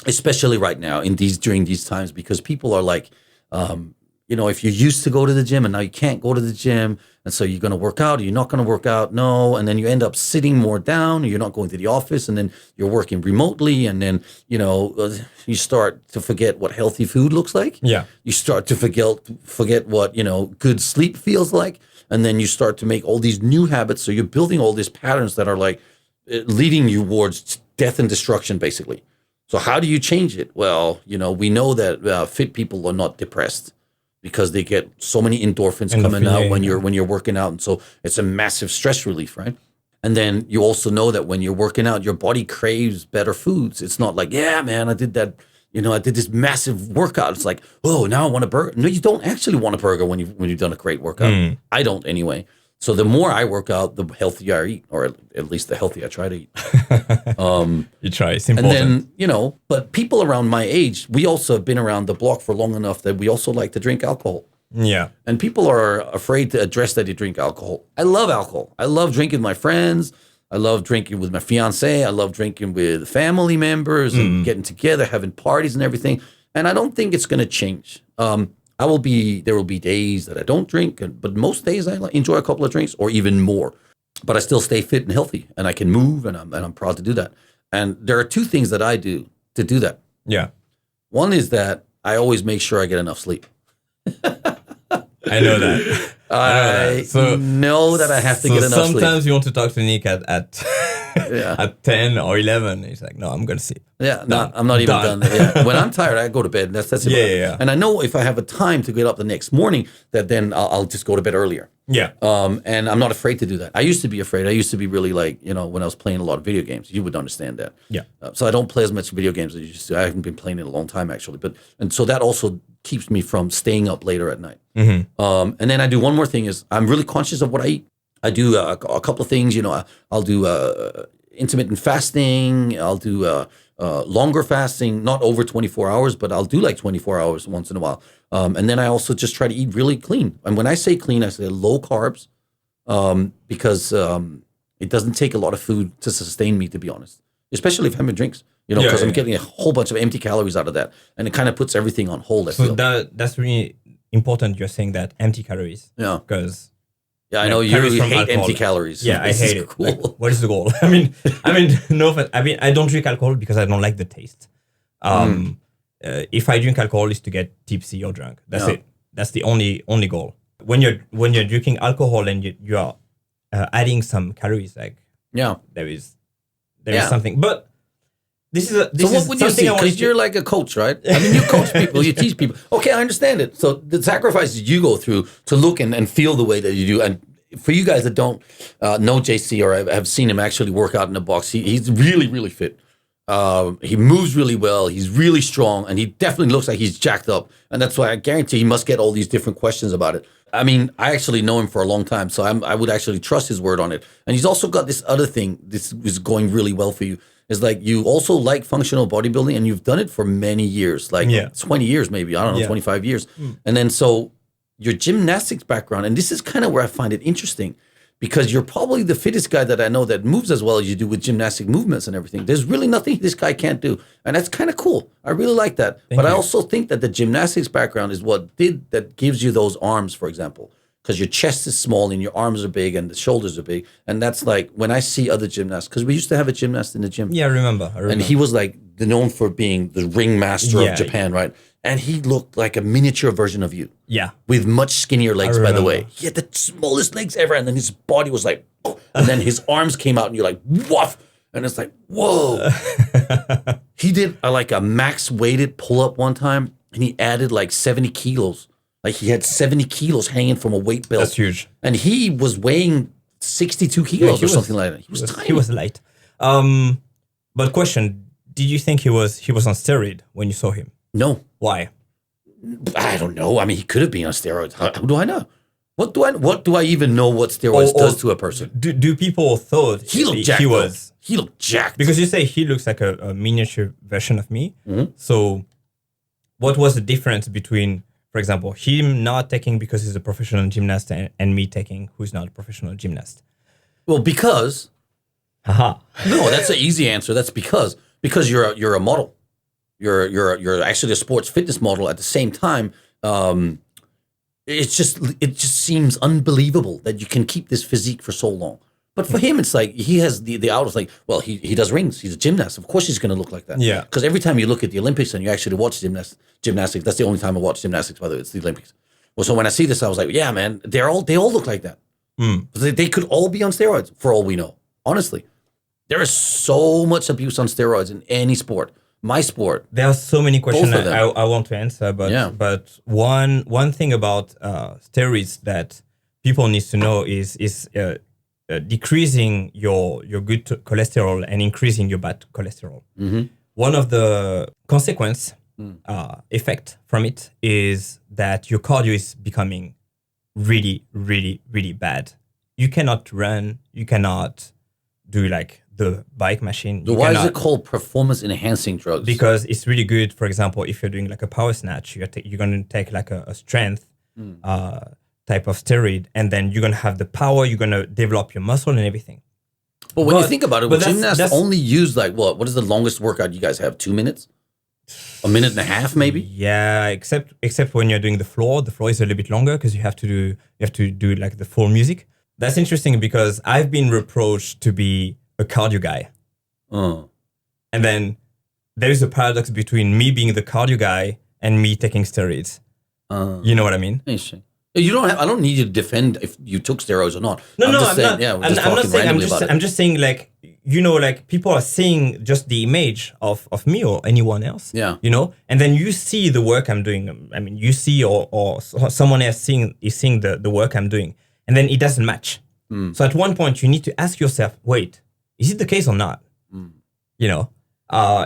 Especially right now during these times, because people are like, if you used to go to the gym and now you can't go to the gym, and so you're going to work out, or you're not going to work out, no, and then you end up sitting more down, or you're not going to the office, and then you're working remotely, and then you start to forget what healthy food looks like. Yeah, you start to forget what good sleep feels like, and then you start to make all these new habits. So you're building all these patterns that are like leading you towards death and destruction, basically. So how do you change it? Well, we know that fit people are not depressed because they get so many endorphins coming out when you're working out, and so it's a massive stress relief, right? And then you also know that when you're working out, your body craves better foods. It's not like, yeah, man, I did that. I did this massive workout. It's like, oh, now I want a burger. No, you don't actually want a burger when you've done a great workout. I don't anyway. So the more I work out, the healthier I eat, or at least the healthier I try to eat. You try. It's important. And then, but people around my age, we also have been around the block for long enough that we also like to drink alcohol. Yeah. And people are afraid to address that they drink alcohol. I love alcohol. I love drinking with my friends. I love drinking with my fiance. I love drinking with family members and getting together, having parties and everything. And I don't think it's going to change. There will be days that I don't drink, but most days I enjoy a couple of drinks or even more. But I still stay fit and healthy, and I can move, and I'm proud to do that. And there are two things that I do to do that. Yeah. One is that I always make sure I get enough sleep. I know that. I know that I have to get enough sleep. Sometimes you want to talk to Nick at at 10 or 11. He's like, no, I'm going to sleep. Yeah, no, I'm not even done. Yeah. When I'm tired, I go to bed. That's it. Yeah. And I know if I have a time to get up the next morning, that then I'll just go to bed earlier. Yeah. And I'm not afraid to do that. I used to be afraid. I used to be really like, when I was playing a lot of video games, you would understand that. Yeah. So I don't play as much video games as I used to. I haven't been playing in a long time, actually. And so that also keeps me from staying up later at night. And then I do one more thing is I'm really conscious of what I eat. I do a couple of things, I'll do intermittent fasting. I'll do longer fasting, not over 24 hours, but I'll do like 24 hours once in a while. And then I also just try to eat really clean. And when I say clean, I say low carbs because it doesn't take a lot of food to sustain me, to be honest, especially if I'm having drinks, because I'm getting a whole bunch of empty calories out of that. And it kind of puts everything on hold, I feel. That's really important. You're saying that empty calories. Yeah. Because... Yeah, I know you hate empty calories. Yeah, I hate it. Cool. Like, what is the goal? I mean, no offense. I don't drink alcohol because I don't like the taste. If I drink alcohol, it's to get tipsy or drunk. That's it. That's the only goal. When you're drinking alcohol and you are adding some calories, like there is something. But this is what would you see? Because you're like a coach, right? I mean, you coach people, you teach people. Okay, I understand it. So the sacrifices you go through to look and feel the way that you do. And for you guys that don't know JC or have seen him actually work out in the box, he's really, really fit. He moves really well. He's really strong, and he definitely looks like he's jacked up. And that's why I guarantee he must get all these different questions about it. I mean, I actually know him for a long time, so I would actually trust his word on it. And he's also got this other thing. This is going really well for you. Is like you also like functional bodybuilding, and you've done it for many years, like 20 years maybe, I don't know, 25 years. And then so your gymnastics background, and this is kind of where I find it interesting, because you're probably the fittest guy that I know that moves as well as you do with gymnastic movements and everything. There's really nothing this guy can't do, and that's kind of cool. I really like that. But I also think that the gymnastics background is that gives you those arms, for example. Because your chest is small and your arms are big and the shoulders are big. And that's like when I see other gymnasts, because we used to have a gymnast in the gym. Yeah, I remember. And he was like known for being the ring master of Japan, right? And he looked like a miniature version of you. Yeah. With much skinnier legs, by the way. He had the smallest legs ever. And then his body was like, oh. And then his arms came out and you're like, woof. And it's like, whoa. He did like a max weighted pull up one time and he added like 70 kilos. Like he had 70 kilos hanging from a weight belt. That's huge. And he was weighing 62 kilos or something like that. He was tiny. He was light. But question, did you think he was on steroid when you saw him? No. Why? I don't know. I mean, he could have been on steroids. How do I know? What do I even know what steroids does to a person? Do people thought He looked jacked. He looked jacked. Because you say he looks like a miniature version of me. Mm-hmm. So what was the difference between, for example, him not taking because he's a professional gymnast and me taking who's not a professional gymnast? Well, because. Haha. No, that's an easy answer. That's because you're a model. You're actually a sports fitness model at the same time. It just seems unbelievable that you can keep this physique for so long. But for him, it's like he has the outlook like, well, he does rings. He's a gymnast. Of course, he's going to look like that. Yeah. Because every time you look at the Olympics and you actually watch gymnastics, that's the only time I watch gymnastics. By the way, it's the Olympics. Well, so when I see this, I was like, yeah, man, they all look like that. They could all be on steroids for all we know. Honestly, there is so much abuse on steroids in any sport. My sport. There are so many questions I want to answer, but one thing about steroids that people need to know is decreasing your good cholesterol and increasing your bad cholesterol. Mm-hmm. One of the consequence effect from it is that your cardio is becoming really, really, really bad. You cannot run. You cannot do like the bike machine. Why is it called performance enhancing drugs? Because it's really good. For example, if you're doing like a power snatch, you're going to take like a strength type of steroid, and then you're going to have the power, you're going to develop your muscle and everything. But when you think about it, gymnasts only use like, what is the longest workout you guys have? 2 minutes? A minute and a half, maybe? Yeah, except when you're doing the floor is a little bit longer because you have to do like the full music. That's interesting because I've been reproached to be a cardio guy. And then there is a paradox between me being the cardio guy and me taking steroids. You know what I mean? Interesting. You don't have. I don't need you to defend if you took steroids or not. I'm not saying. I'm just saying, like, you know, like people are seeing just the image of me or anyone else. Yeah. You know, and then you see the work I'm doing. I mean, you see or someone else is seeing the work I'm doing, and then it doesn't match. So at one point, you need to ask yourself, wait, is it the case or not? You know,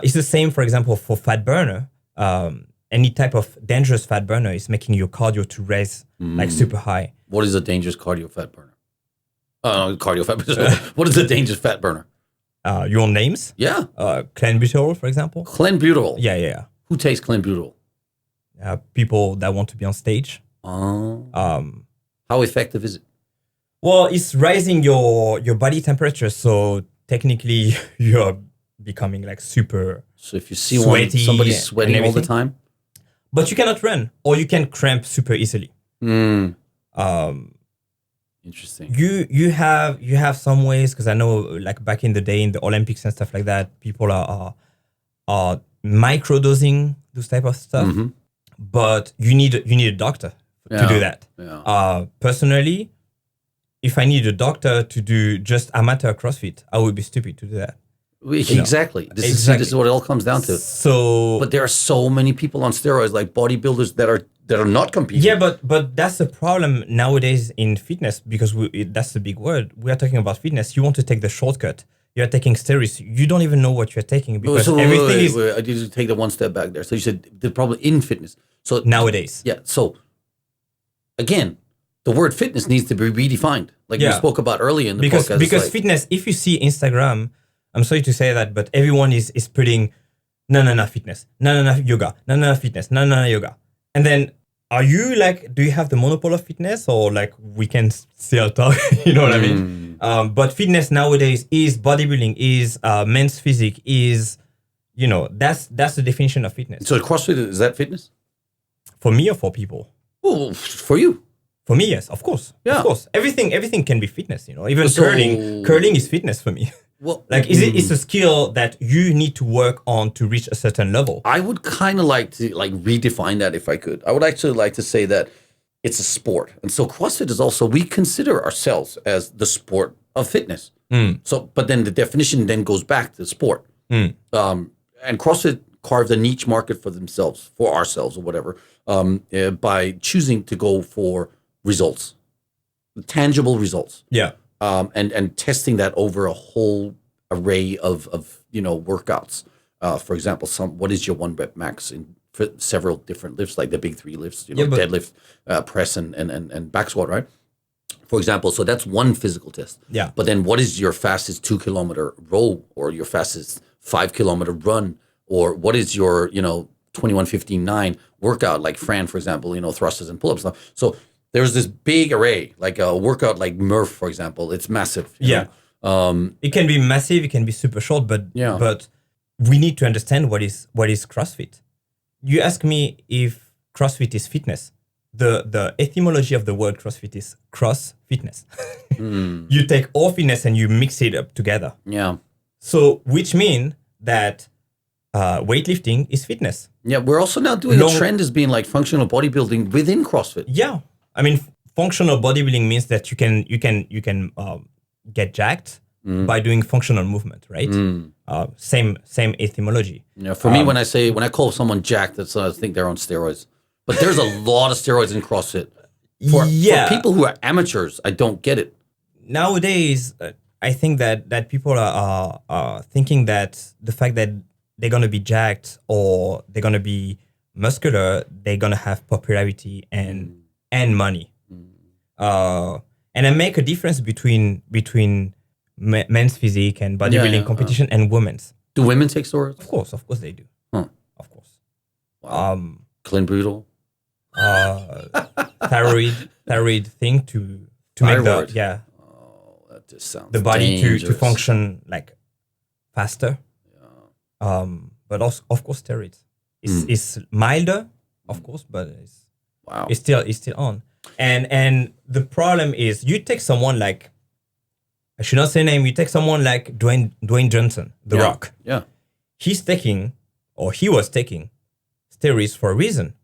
it's the same, for example, for fat burner. Any type of dangerous fat burner is making your cardio to raise like super high. What is a dangerous cardio fat burner? What is a dangerous fat burner? Your names? Yeah. Clenbuterol, for example. Clenbuterol? Yeah. Who takes clenbuterol? People that want to be on stage. How effective is it? Well, it's raising your body temperature, so technically you're becoming like super. So if you see somebody sweating all the time, but you cannot run, or you can cramp super easily. Interesting. You have some ways, because I know like back in the day in the Olympics and stuff like that, people are microdosing those type of stuff. Mm-hmm. But you need a doctor to do that. Yeah. Personally, if I need a doctor to do just amateur CrossFit, I would be stupid to do that. Exactly. This is what it all comes down to. So, but there are so many people on steroids, like bodybuilders that are not competing. Yeah, but that's the problem nowadays in fitness, because that's the big word. We are talking about fitness. You want to take the shortcut. You are taking steroids. You don't even know what you're taking, because everything is. I need to take the one step back there. So you said the problem in fitness. So nowadays, yeah. So again, the word fitness needs to be redefined, like we spoke about earlier in the podcast. Because fitness, if you see Instagram, I'm sorry to say that, but everyone is putting no fitness, no yoga, no fitness, no yoga. And then are you like, do you have the monopoly of fitness, or like we can still talk, you know what I mean? But fitness nowadays is bodybuilding, is men's physique, is, you know, that's the definition of fitness. So CrossFit, is that fitness? For me or for people? Well, for you. For me, yes, of course. Yeah. Of course. Everything can be fitness, you know. Even curling is fitness for me. Well, like, it's a skill that you need to work on to reach a certain level. I would kind of like to redefine that if I could. I would actually like to say that it's a sport. And so CrossFit is also, we consider ourselves as the sport of fitness. So, but then the definition then goes back to sport. And CrossFit carved a niche market for ourselves or whatever, by choosing to go for results, tangible results. Yeah. And testing that over a whole array of workouts. For example, what is your 1 rep max in for several different lifts, like the big 3 lifts, Yeah, but- deadlift, press, and back squat, right? For example, so that's one physical test. Yeah. But then what is your fastest 2-kilometer row or your fastest 5-kilometer run? Or what is your, 21:15:9 workout, like Fran, for example, thrusters and pull-ups stuff. So there's this big array, like a workout like Murph, for example. It's massive. you Yeah. know. It can be massive, it can be super short, but Yeah. but we need to understand what is CrossFit. You ask me if CrossFit is fitness. The etymology of the word CrossFit is cross fitness. You take all fitness and you mix it up together. Yeah. So which mean that weightlifting is fitness. Yeah. We're also now doing Long- a trend as being like functional bodybuilding within CrossFit. Yeah, I mean, functional bodybuilding means that you can get jacked by doing functional movement, right? Same etymology. For me, when I call someone jacked, that's I think they're on steroids. But there's a lot of steroids in CrossFit. For people who are amateurs, I don't get it. Nowadays, I think that people are thinking that the fact that they're gonna be jacked or they're gonna be muscular, they're gonna have popularity and money. And I make a difference between men's physique and bodybuilding competition and women's. Do women take steroids? Of course they do. Huh. Of course. Wow. Clint Boodle. Thyroid thing to make Thyroid. That just sounds the body to dangerous. function like faster. But also, of course, steroids is milder, of course, but it's still on. And the problem is, you take someone like, I should not say name. You take someone like Dwayne Johnson, The Rock. Yeah. He was taking steroids for a reason.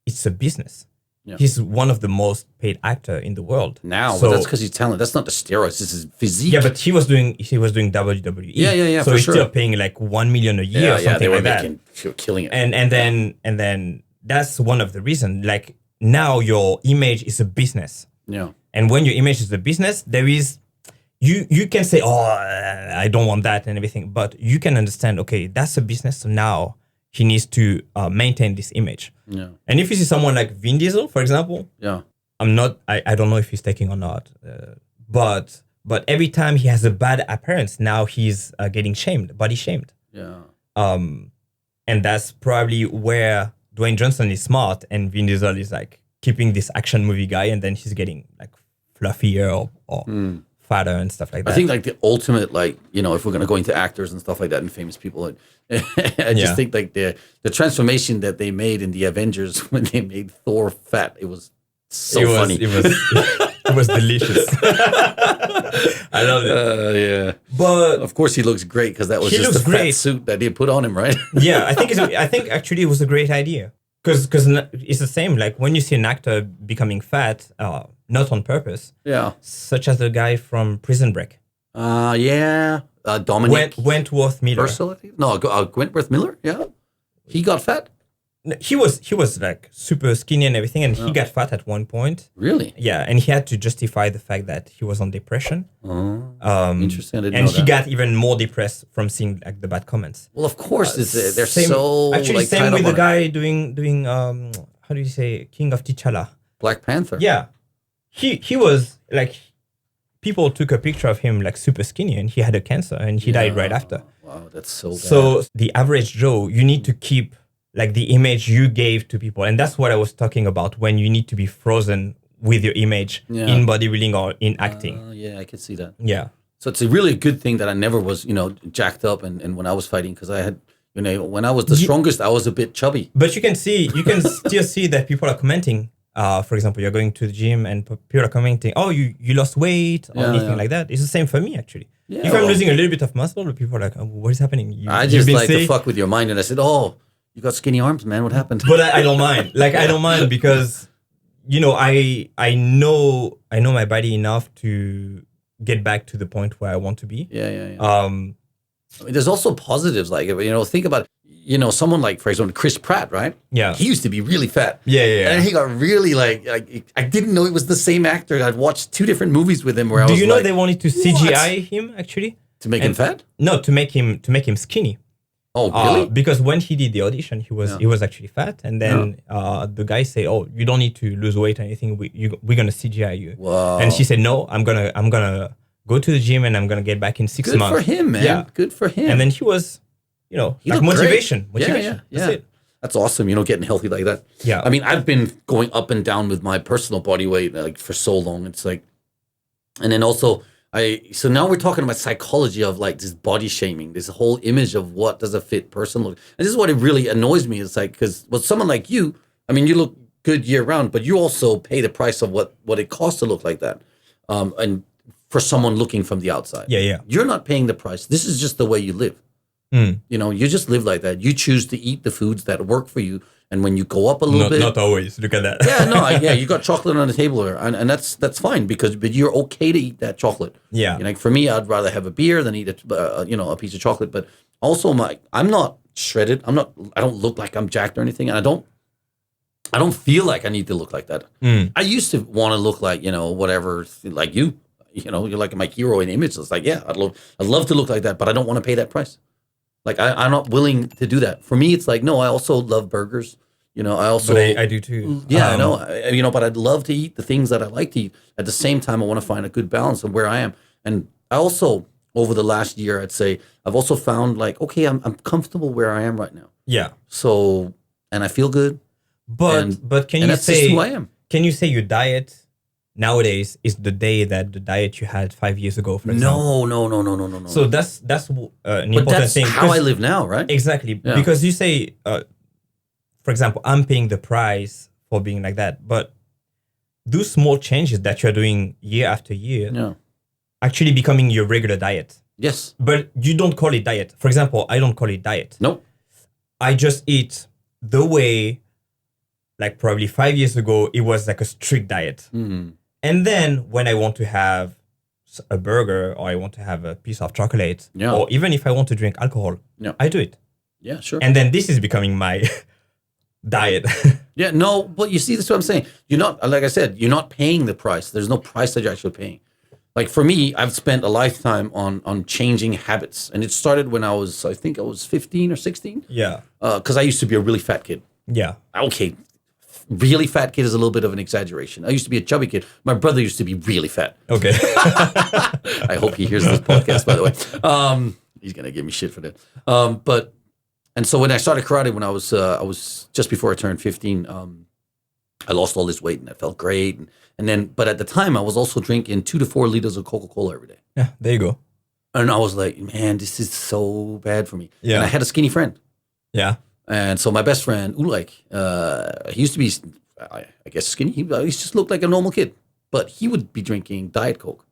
It's a business. Yeah. He's one of the most paid actor in the world Now, So- but that's because he's talented. That's not the steroids. This is physique. Yeah, but he was doing WWE. Yeah, So for he's sure. still paying like $1 million a year or yeah, something they were like that. killing it. And then that's one of the reasons. Like, now your image is a business, yeah. and when your image is a business, there is you can say, oh, I don't want that and everything, but you can understand, okay, that's a business. So now he needs to maintain this image. Yeah. And if you see someone like Vin Diesel, for example, Yeah. I don't know if he's taking or not, but every time he has a bad appearance, now he's getting body shamed. Yeah. And that's probably where Dwayne Johnson is smart and Vin Diesel is like keeping this action movie guy, and then he's getting like fluffier or fatter and stuff like that. I think like the ultimate, like, if we're going to go into actors and stuff like that and famous people, I just think like the transformation that they made in the Avengers when they made Thor fat, it was so funny. It was delicious. I love it. Yeah. But Of course he looks great because that was He just looks the fat great. suit that they put on him, right? yeah, I think actually it was a great idea, because it's the same. Like, when you see an actor becoming fat, not on purpose, Yeah. such as the guy from Prison Break, Yeah. Dominic Wentworth Miller. Purcell, I think. No, Wentworth Miller. Yeah. He got fat. No, he was like super skinny and everything, and he got fat at one point. Really? Yeah, and he had to justify the fact that he was on depression. Interesting. I didn't And know he that. got even more depressed from seeing like the bad comments. Well, of course, they're Same- so actually like same tied with up the on it. guy doing how do you say, King of T'Challa. Black Panther. Yeah, he was like, people took a picture of him like super skinny, and he had a cancer, and he died right after. Wow, that's so bad. So the average Joe, you need to keep like the image you gave to people, and that's what I was talking about when you need to be frozen with your image in bodybuilding or in acting. Yeah, I could see that. Yeah. So it's a really good thing that I never was, jacked up, and when I was fighting, because I had, when I was the strongest, I was a bit chubby. But you can still see that people are commenting. For example, you're going to the gym and people are commenting, oh, you lost weight or anything like that. It's the same for me, actually. Yeah, if I'm losing a little bit of muscle, people are like, oh, what is happening? I you've just been like to sick? fuck with your mind, and I said, oh, you got skinny arms, man. What happened? But I don't mind. Like, I don't mind because, I know my body enough to get back to the point where I want to be. Yeah. Um, I mean, there's also positives, like, think about, someone like, for example, Chris Pratt, right? Yeah. He used to be really fat. Yeah. And he got really like I didn't know it was the same actor. I'd watched 2 different movies with him where I Do was you know like, they wanted to CGI him actually? to make him fat? No, to make him skinny. Oh, really? Because when he did the audition, he was actually fat, and then the guy say, "Oh, you don't need to lose weight or anything. We're gonna CGI you." Wow. And she said, "No, I'm gonna go to the gym and I'm gonna get back in 6 Good months." for him, man. Yeah. Good for him. And then he was, He like looked motivation. great. Motivation. Yeah. That's it. That's awesome. Getting healthy like that. Yeah. I mean, I've been going up and down with my personal body weight like for so long. It's like, and then also so now we're talking about psychology of like this body shaming, this whole image of what does a fit person look. And this is what it really annoys me. It's like, because with someone like you, I mean, you look good year round, but you also pay the price of what it costs to look like that. And for someone looking from the outside. Yeah. You're not paying the price. This is just the way you live. You just live like that. You choose to eat the foods that work for you. And when you go up a little bit, not always. Look at that. you got chocolate on the table, and that's fine but you're okay to eat that chocolate. Yeah. Like for me, I'd rather have a beer than eat a piece of chocolate. But also, I'm not shredded. I don't look like I'm jacked or anything, and I don't feel like I need to look like that. I used to want to look like whatever, like you. You're like my hero in image. It's like, I'd love to look like that, but I don't want to pay that price. Like I'm not willing to do that. For me, it's like, no, I also love burgers. I also. But I do too. Yeah, I know. But I'd love to eat the things that I like to eat. At the same time, I want to find a good balance of where I am. And I also, over the last year, I'd say, I've also found like, okay, I'm comfortable where I am right now. Yeah. So, and I feel good. But can you that's say just who I am. Can you say your diet nowadays is the diet you had 5 years ago, for example? No. So that's an important that's thing. how I live now, right? Exactly. Yeah. Because you say, for example, I'm paying the price for being like that. But those small changes that you're doing year after year actually becoming your regular diet. Yes. But you don't call it diet. For example, I don't call it diet. Nope. I just eat the way, like probably 5 years ago, it was like a strict diet. And then when I want to have a burger or I want to have a piece of chocolate, or even if I want to drink alcohol, I do it. Yeah, sure. And then this is becoming my diet. Yeah, no, but you see, that's what I'm saying. You're not, like I said, you're not paying the price. There's no price that you're actually paying. Like for me, I've spent a lifetime on changing habits. And it started when I think I was 15 or 16. Yeah. Because I used to be a really fat kid. Yeah. Okay. Really fat kid is a little bit of an exaggeration. I used to be a chubby kid. My brother used to be really fat. Okay. I hope he hears this podcast, by the way. He's going to give me shit for that. And so when I started karate, when I was just before I turned 15, I lost all this weight and I felt great. But at the time I was also drinking 2 to 4 liters of Coca-Cola every day. Yeah, there you go. And I was like, man, this is so bad for me. Yeah. And I had a skinny friend. Yeah. And so my best friend, Ulrich, he used to be, I guess, skinny. He just looked like a normal kid. But he would be drinking Diet Coke.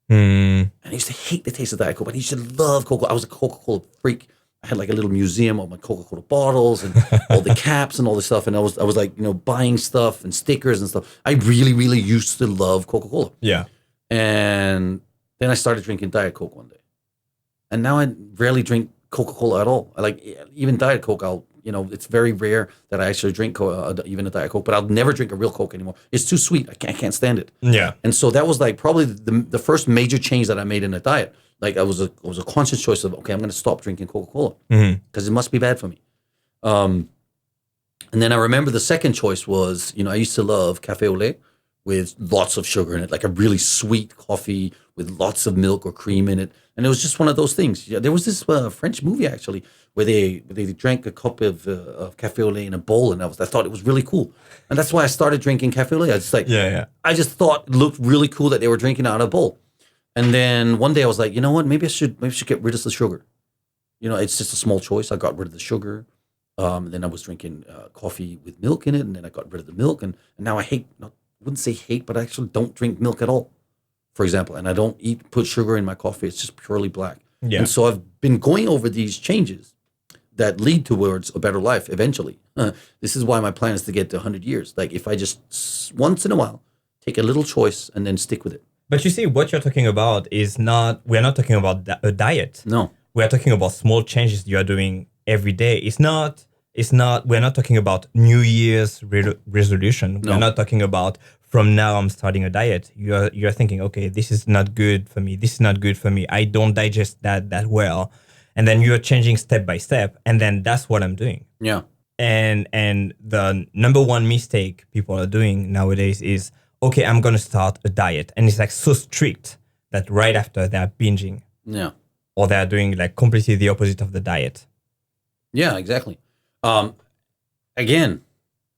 And I used to hate the taste of Diet Coke, but he used to love Coca-Cola. I was a Coca-Cola freak. I had like a little museum of my Coca-Cola bottles and all the caps and all this stuff. And I was like, buying stuff and stickers and stuff. I really, really used to love Coca-Cola. Yeah. And then I started drinking Diet Coke one day. And now I rarely drink Coca-Cola at all. I like even Diet Coke. It's very rare that I actually drink even a Diet Coke, but I'll never drink a real Coke anymore. It's too sweet. I can't stand it. Yeah. And so that was like probably the first major change that I made in a diet. Like it was a conscious choice of, okay, I'm going to stop drinking Coca-Cola because it must be bad for me. And then I remember the second choice was, I used to love cafe au lait with lots of sugar in it, like a really sweet coffee with lots of milk or cream in it. And it was just one of those things. Yeah, there was this French movie actually where they drank a cup of cafe au lait in a bowl, and I thought it was really cool. And that's why I started drinking cafe au lait. I just thought it looked really cool that they were drinking out of a bowl. And then one day I was like, you know what? Maybe I should get rid of the sugar. It's just a small choice. I got rid of the sugar. And then I was drinking coffee with milk in it, and then I got rid of the milk. And now I wouldn't say hate, but I actually don't drink milk at all, for example. And I don't put sugar in my coffee. It's just purely black. Yeah. And so I've been going over these changes that lead towards a better life eventually. This is why my plan is to get to 100 years. Like if I just once in a while take a little choice and then stick with it. But you see, what you're talking about we're not talking about a diet. No. We're talking about small changes you are doing every day. We're not talking about New Year's resolution. No. We're not talking about from now I'm starting a diet. You're thinking, okay, this is not good for me. This is not good for me. I don't digest that well. and then you're changing step by step, and then that's what I'm doing. Yeah. And the number one mistake people are doing nowadays is, okay, I'm gonna start a diet, and it's like so strict that right after they're binging, Yeah. or they're doing like completely the opposite of the diet. Yeah, exactly. Again,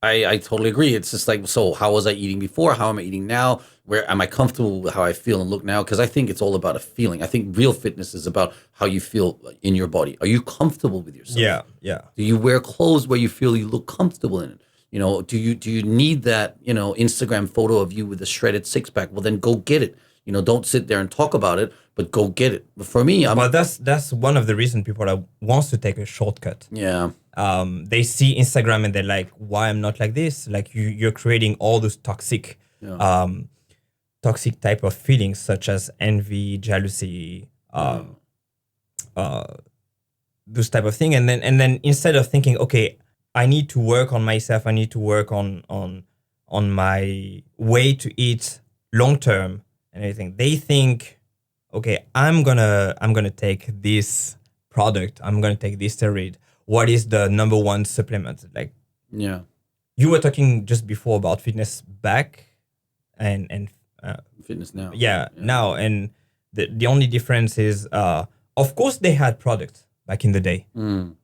I totally agree. It's just like, so how was I eating before? How am I eating now? Where am I comfortable with how I feel and look now? Because I think it's all about a feeling. I think real fitness is about how you feel in your body. Are you comfortable with yourself? Yeah, yeah. Do you wear clothes where you feel you look comfortable in it? You know, do you need that, you know, Instagram photo of you with a shredded six pack? Well, then go get it. You know, don't sit there and talk about it, but go get it. But for me, Well, that's one of the reasons people are wants to take a shortcut. yeah. They see Instagram and they're like, why I'm not like this? Like you're creating all those toxic type of feelings such as envy, jealousy, those type of thing. And then instead of thinking, okay, I need to work on myself, I need to work on my way to eat long term and everything, they think, okay, I'm gonna take this product, I'm gonna take this steroid. What is the number one supplement? Like, Yeah. you were talking just before about fitness back and Fitness now. now, and the only difference is, of course they had products back in the day,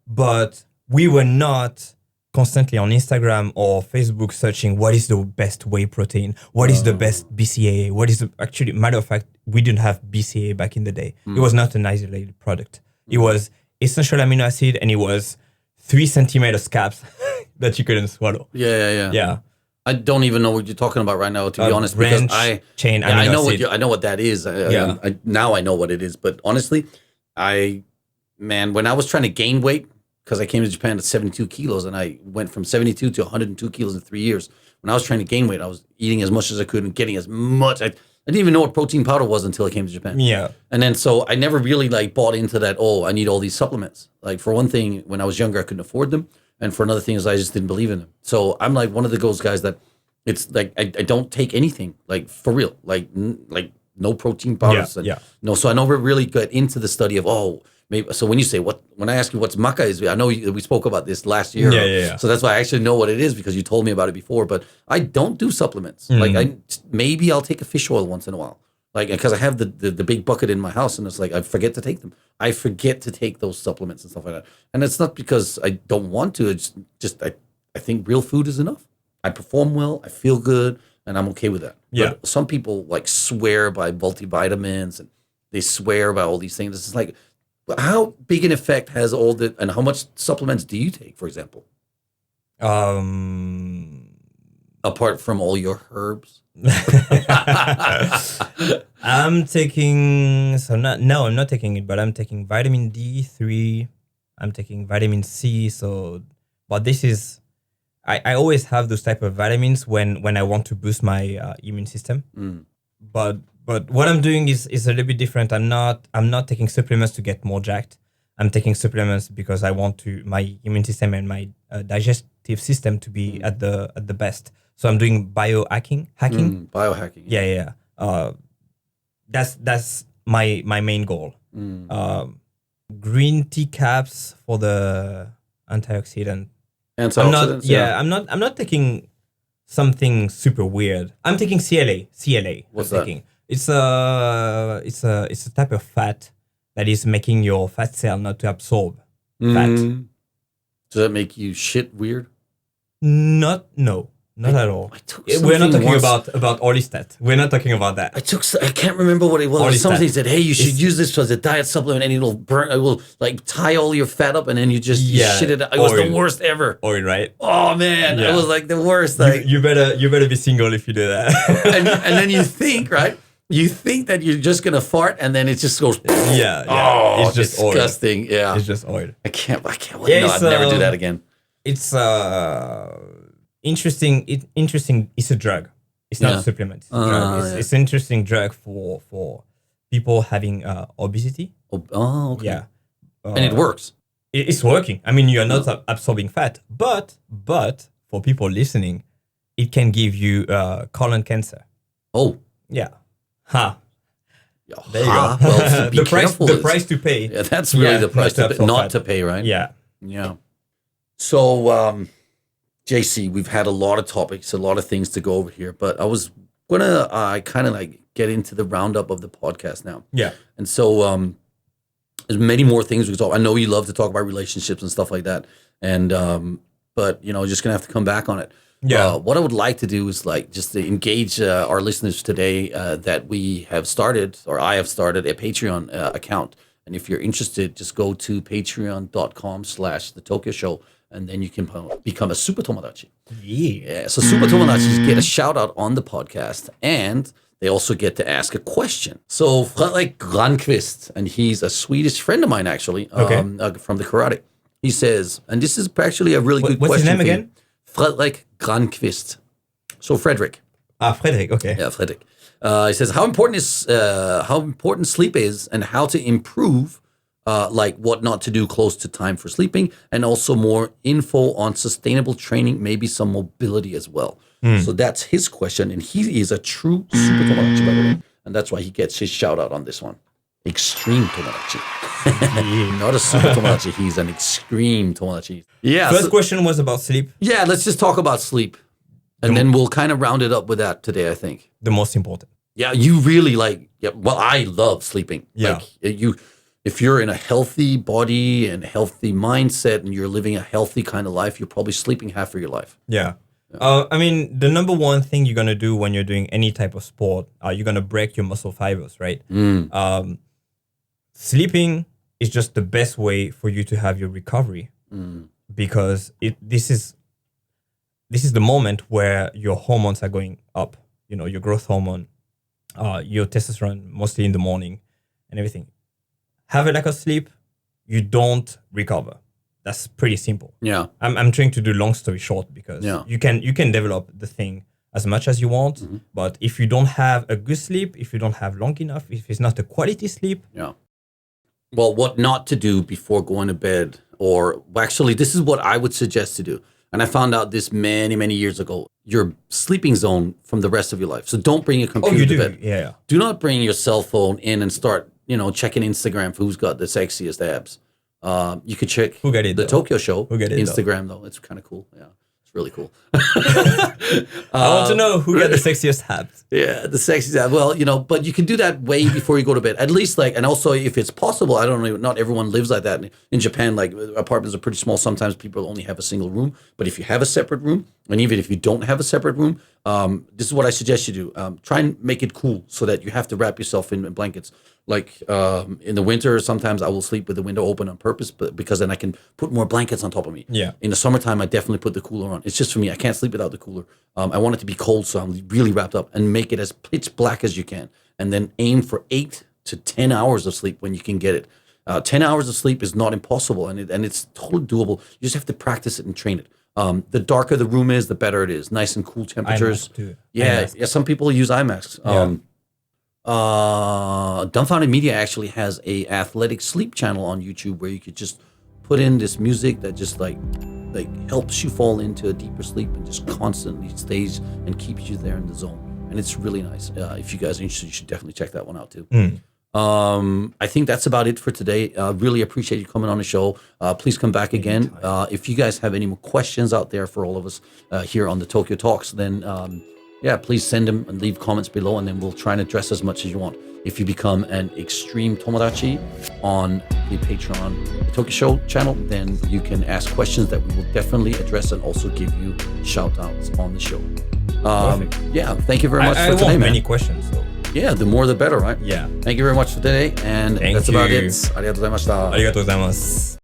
but we were not constantly on Instagram or Facebook searching what is the best whey protein, what is the best BCAA, what is actually, matter of fact, we didn't have BCAA back in the day. It was not an isolated product. It was essential amino acid, and it was 3 centimeters caps that you couldn't swallow. Yeah. I don't even know what you're talking about right now, to be honest, because chain amino I know acid. I know what that is. Now I know what it is, but honestly, when I was trying to gain weight, because I came to Japan at 72 kilos, and I went from 72 to 102 kilos in 3 years. When I was trying to gain weight, I was eating as much as I could and getting as much. I didn't even know what protein powder was until I came to Japan. Yeah. And then so I never really like bought into that, oh, I need all these supplements. Like, for one thing, when I was younger, I couldn't afford them. And for another thing is I just didn't believe in them. So I'm like one of those guys that it's like I don't take anything, like, for real. Like no protein powders. No, so I never really got into the study of, maybe. So when you say when I ask you what's maca is, I know we spoke about this last year. Yeah. So that's why I actually know what it is, because you told me about it before. But I don't do supplements. Like, maybe I'll take a fish oil once in a while, like, because I have the big bucket in my house, and it's like I forget to take them. I forget to take those supplements and stuff like that. And it's not because I don't want to. It's just I think real food is enough. I perform well. I feel good, and I'm okay with that. Yeah. But some people like swear by multivitamins, and they swear by all these things. It's just like, how big an effect has and how much supplements do you take, for example? Apart from all your herbs? I'm taking, I'm not taking it, but I'm taking vitamin D3. I'm taking vitamin C. But this is, I always have those type of vitamins when I want to boost my immune system. But what I'm doing is a little bit different. I'm not taking supplements to get more jacked. I'm taking supplements because I want my immune system and my digestive system to be at the best. So I'm doing biohacking. Biohacking. Yeah. That's my main goal. Green tea caps for the antioxidant. I'm not taking something super weird. I'm taking CLA. What's that? It's a type of fat that is making your fat cell not to absorb fat. Does that make you shit weird? Not at all. We're not talking about orlistat. We're not talking about that. I can't remember what it was. Orlistat. Somebody said, "Hey, you should use this as a diet supplement, and it'll burn. It will like tie all your fat up, and then you just shit it out." It was the worst ever. Oil, right? Oh man, it was like the worst. Like, you better be single if you do that. and then you think, right? You think that you're just gonna fart, and then it just goes. Yeah. Oh, it's just disgusting. Oil. Yeah, it's just oil. I can't wait. No, I'd never do that again. It's interesting. It's a drug. It's not a supplement. It's a drug. It's an interesting drug for people having obesity. Oh, okay. Yeah, and it works. It's working. I mean, you are not absorbing fat, but for people listening, it can give you colon cancer. Oh, yeah. There you go. Well, be the price, careful. the price to pay. Yeah, that's really the price to pay, not to pay, right? Yeah. Yeah. So, JC, we've had a lot of topics, a lot of things to go over here, but I was gonna kind of like get into the roundup of the podcast now. Yeah. And so, there's many more things we can talk. I know you love to talk about relationships and stuff like that, and but just gonna have to come back on it. Yeah. What I would like to do is like just to engage our listeners today that we have started, or I have started, a Patreon account. And if you're interested, just go to patreon.com/The Tokyo Show, and then you can become a Super Tomodachi. Yeah. So Super Tomodachis get a shout out on the podcast, and they also get to ask a question. So Fredrik Granqvist, and he's a Swedish friend of mine actually, from the karate. He says, and this is actually a really good question. What's his name again? Fredrik Granqvist. So Fredrik. Fredrik. Okay. Yeah, Fredrik. He says how important sleep is, and how to improve, like what not to do close to time for sleeping, and also more info on sustainable training, maybe some mobility as well. So that's his question, and he is a true Super Tomodachi, by the way, and that's why he gets his shout out on this one. Extreme Tomodachi. Not a Super Tomodachi, he's an extreme Tomodachi. Yeah. First question was about sleep. Yeah, let's just talk about sleep. And then we'll kind of round it up with that today, I think. The most important. Yeah, you really I love sleeping. Yeah. Like if you're in a healthy body and healthy mindset and you're living a healthy kind of life, you're probably sleeping half of your life. Yeah. I mean, the number one thing you're going to do when you're doing any type of sport, you're going to break your muscle fibers, right? Sleeping is just the best way for you to have your recovery because this is the moment where your hormones are going up, your growth hormone, your testosterone, mostly in the morning and everything. Have a lack of sleep, you don't recover. That's pretty simple. Yeah. I'm trying to do long story short because you can develop the thing as much as you want, but if you don't have a good sleep, if you don't have long enough, if it's not a quality sleep. Yeah. Well, what not to do before going to bed, or actually, this is what I would suggest to do. And I found out this many, many years ago. Your sleeping zone from the rest of your life. So don't bring your computer to bed. Yeah. Do not bring your cell phone in and start, checking Instagram for who's got the sexiest abs. You could check the Tokyo Show Instagram though. It's kind of cool. Yeah, it's really cool. I want to know who got the sexiest abs. Yeah, the sexiest abs. Well, but you can do that way before you go to bed. At least and also if it's possible. I don't know. Not everyone lives like that. In Japan, like apartments are pretty small. Sometimes people only have a single room. But if you have a separate room, and even if you don't have a separate room, this is what I suggest you do. Try and make it cool so that you have to wrap yourself in blankets. Like in the winter, sometimes I will sleep with the window open on purpose, but because then I can put more blankets on top of me. Yeah. In the summertime, I definitely put the cooler on. It's just for me. I can't sleep without the cooler. I want it to be cold, so I'm really wrapped up, and make it as pitch black as you can, and then aim for 8 to 10 hours of sleep when you can get it. 10 hours of sleep is not impossible, and it's totally doable. You just have to practice it and train it. The darker the room is, the better it is. Nice and cool temperatures. IMAX too. Yeah, IMAX. yeah. Some people use IMAX. Dumbfounded Media actually has a athletic sleep channel on YouTube where you could just put in this music that just like helps you fall into a deeper sleep and just constantly stays and keeps you there in the zone. And it's really nice. If you guys are interested, you should definitely check that one out too. I think that's about it for today. Really appreciate you coming on the show. Please come back again. If you guys have any more questions out there for all of us here on the Tokyo Talks, then please send them and leave comments below, and then we'll try and address as much as you want. If you become an extreme Tomodachi on the Patreon Tokyo Show channel, then you can ask questions that we will definitely address and also give you shout outs on the show. Thank you very much for today, I want man. many questions, so. Yeah, the more the better, right? Yeah. Thank you very much for today, and that's about it. ありがとうございました。ありがとうございます。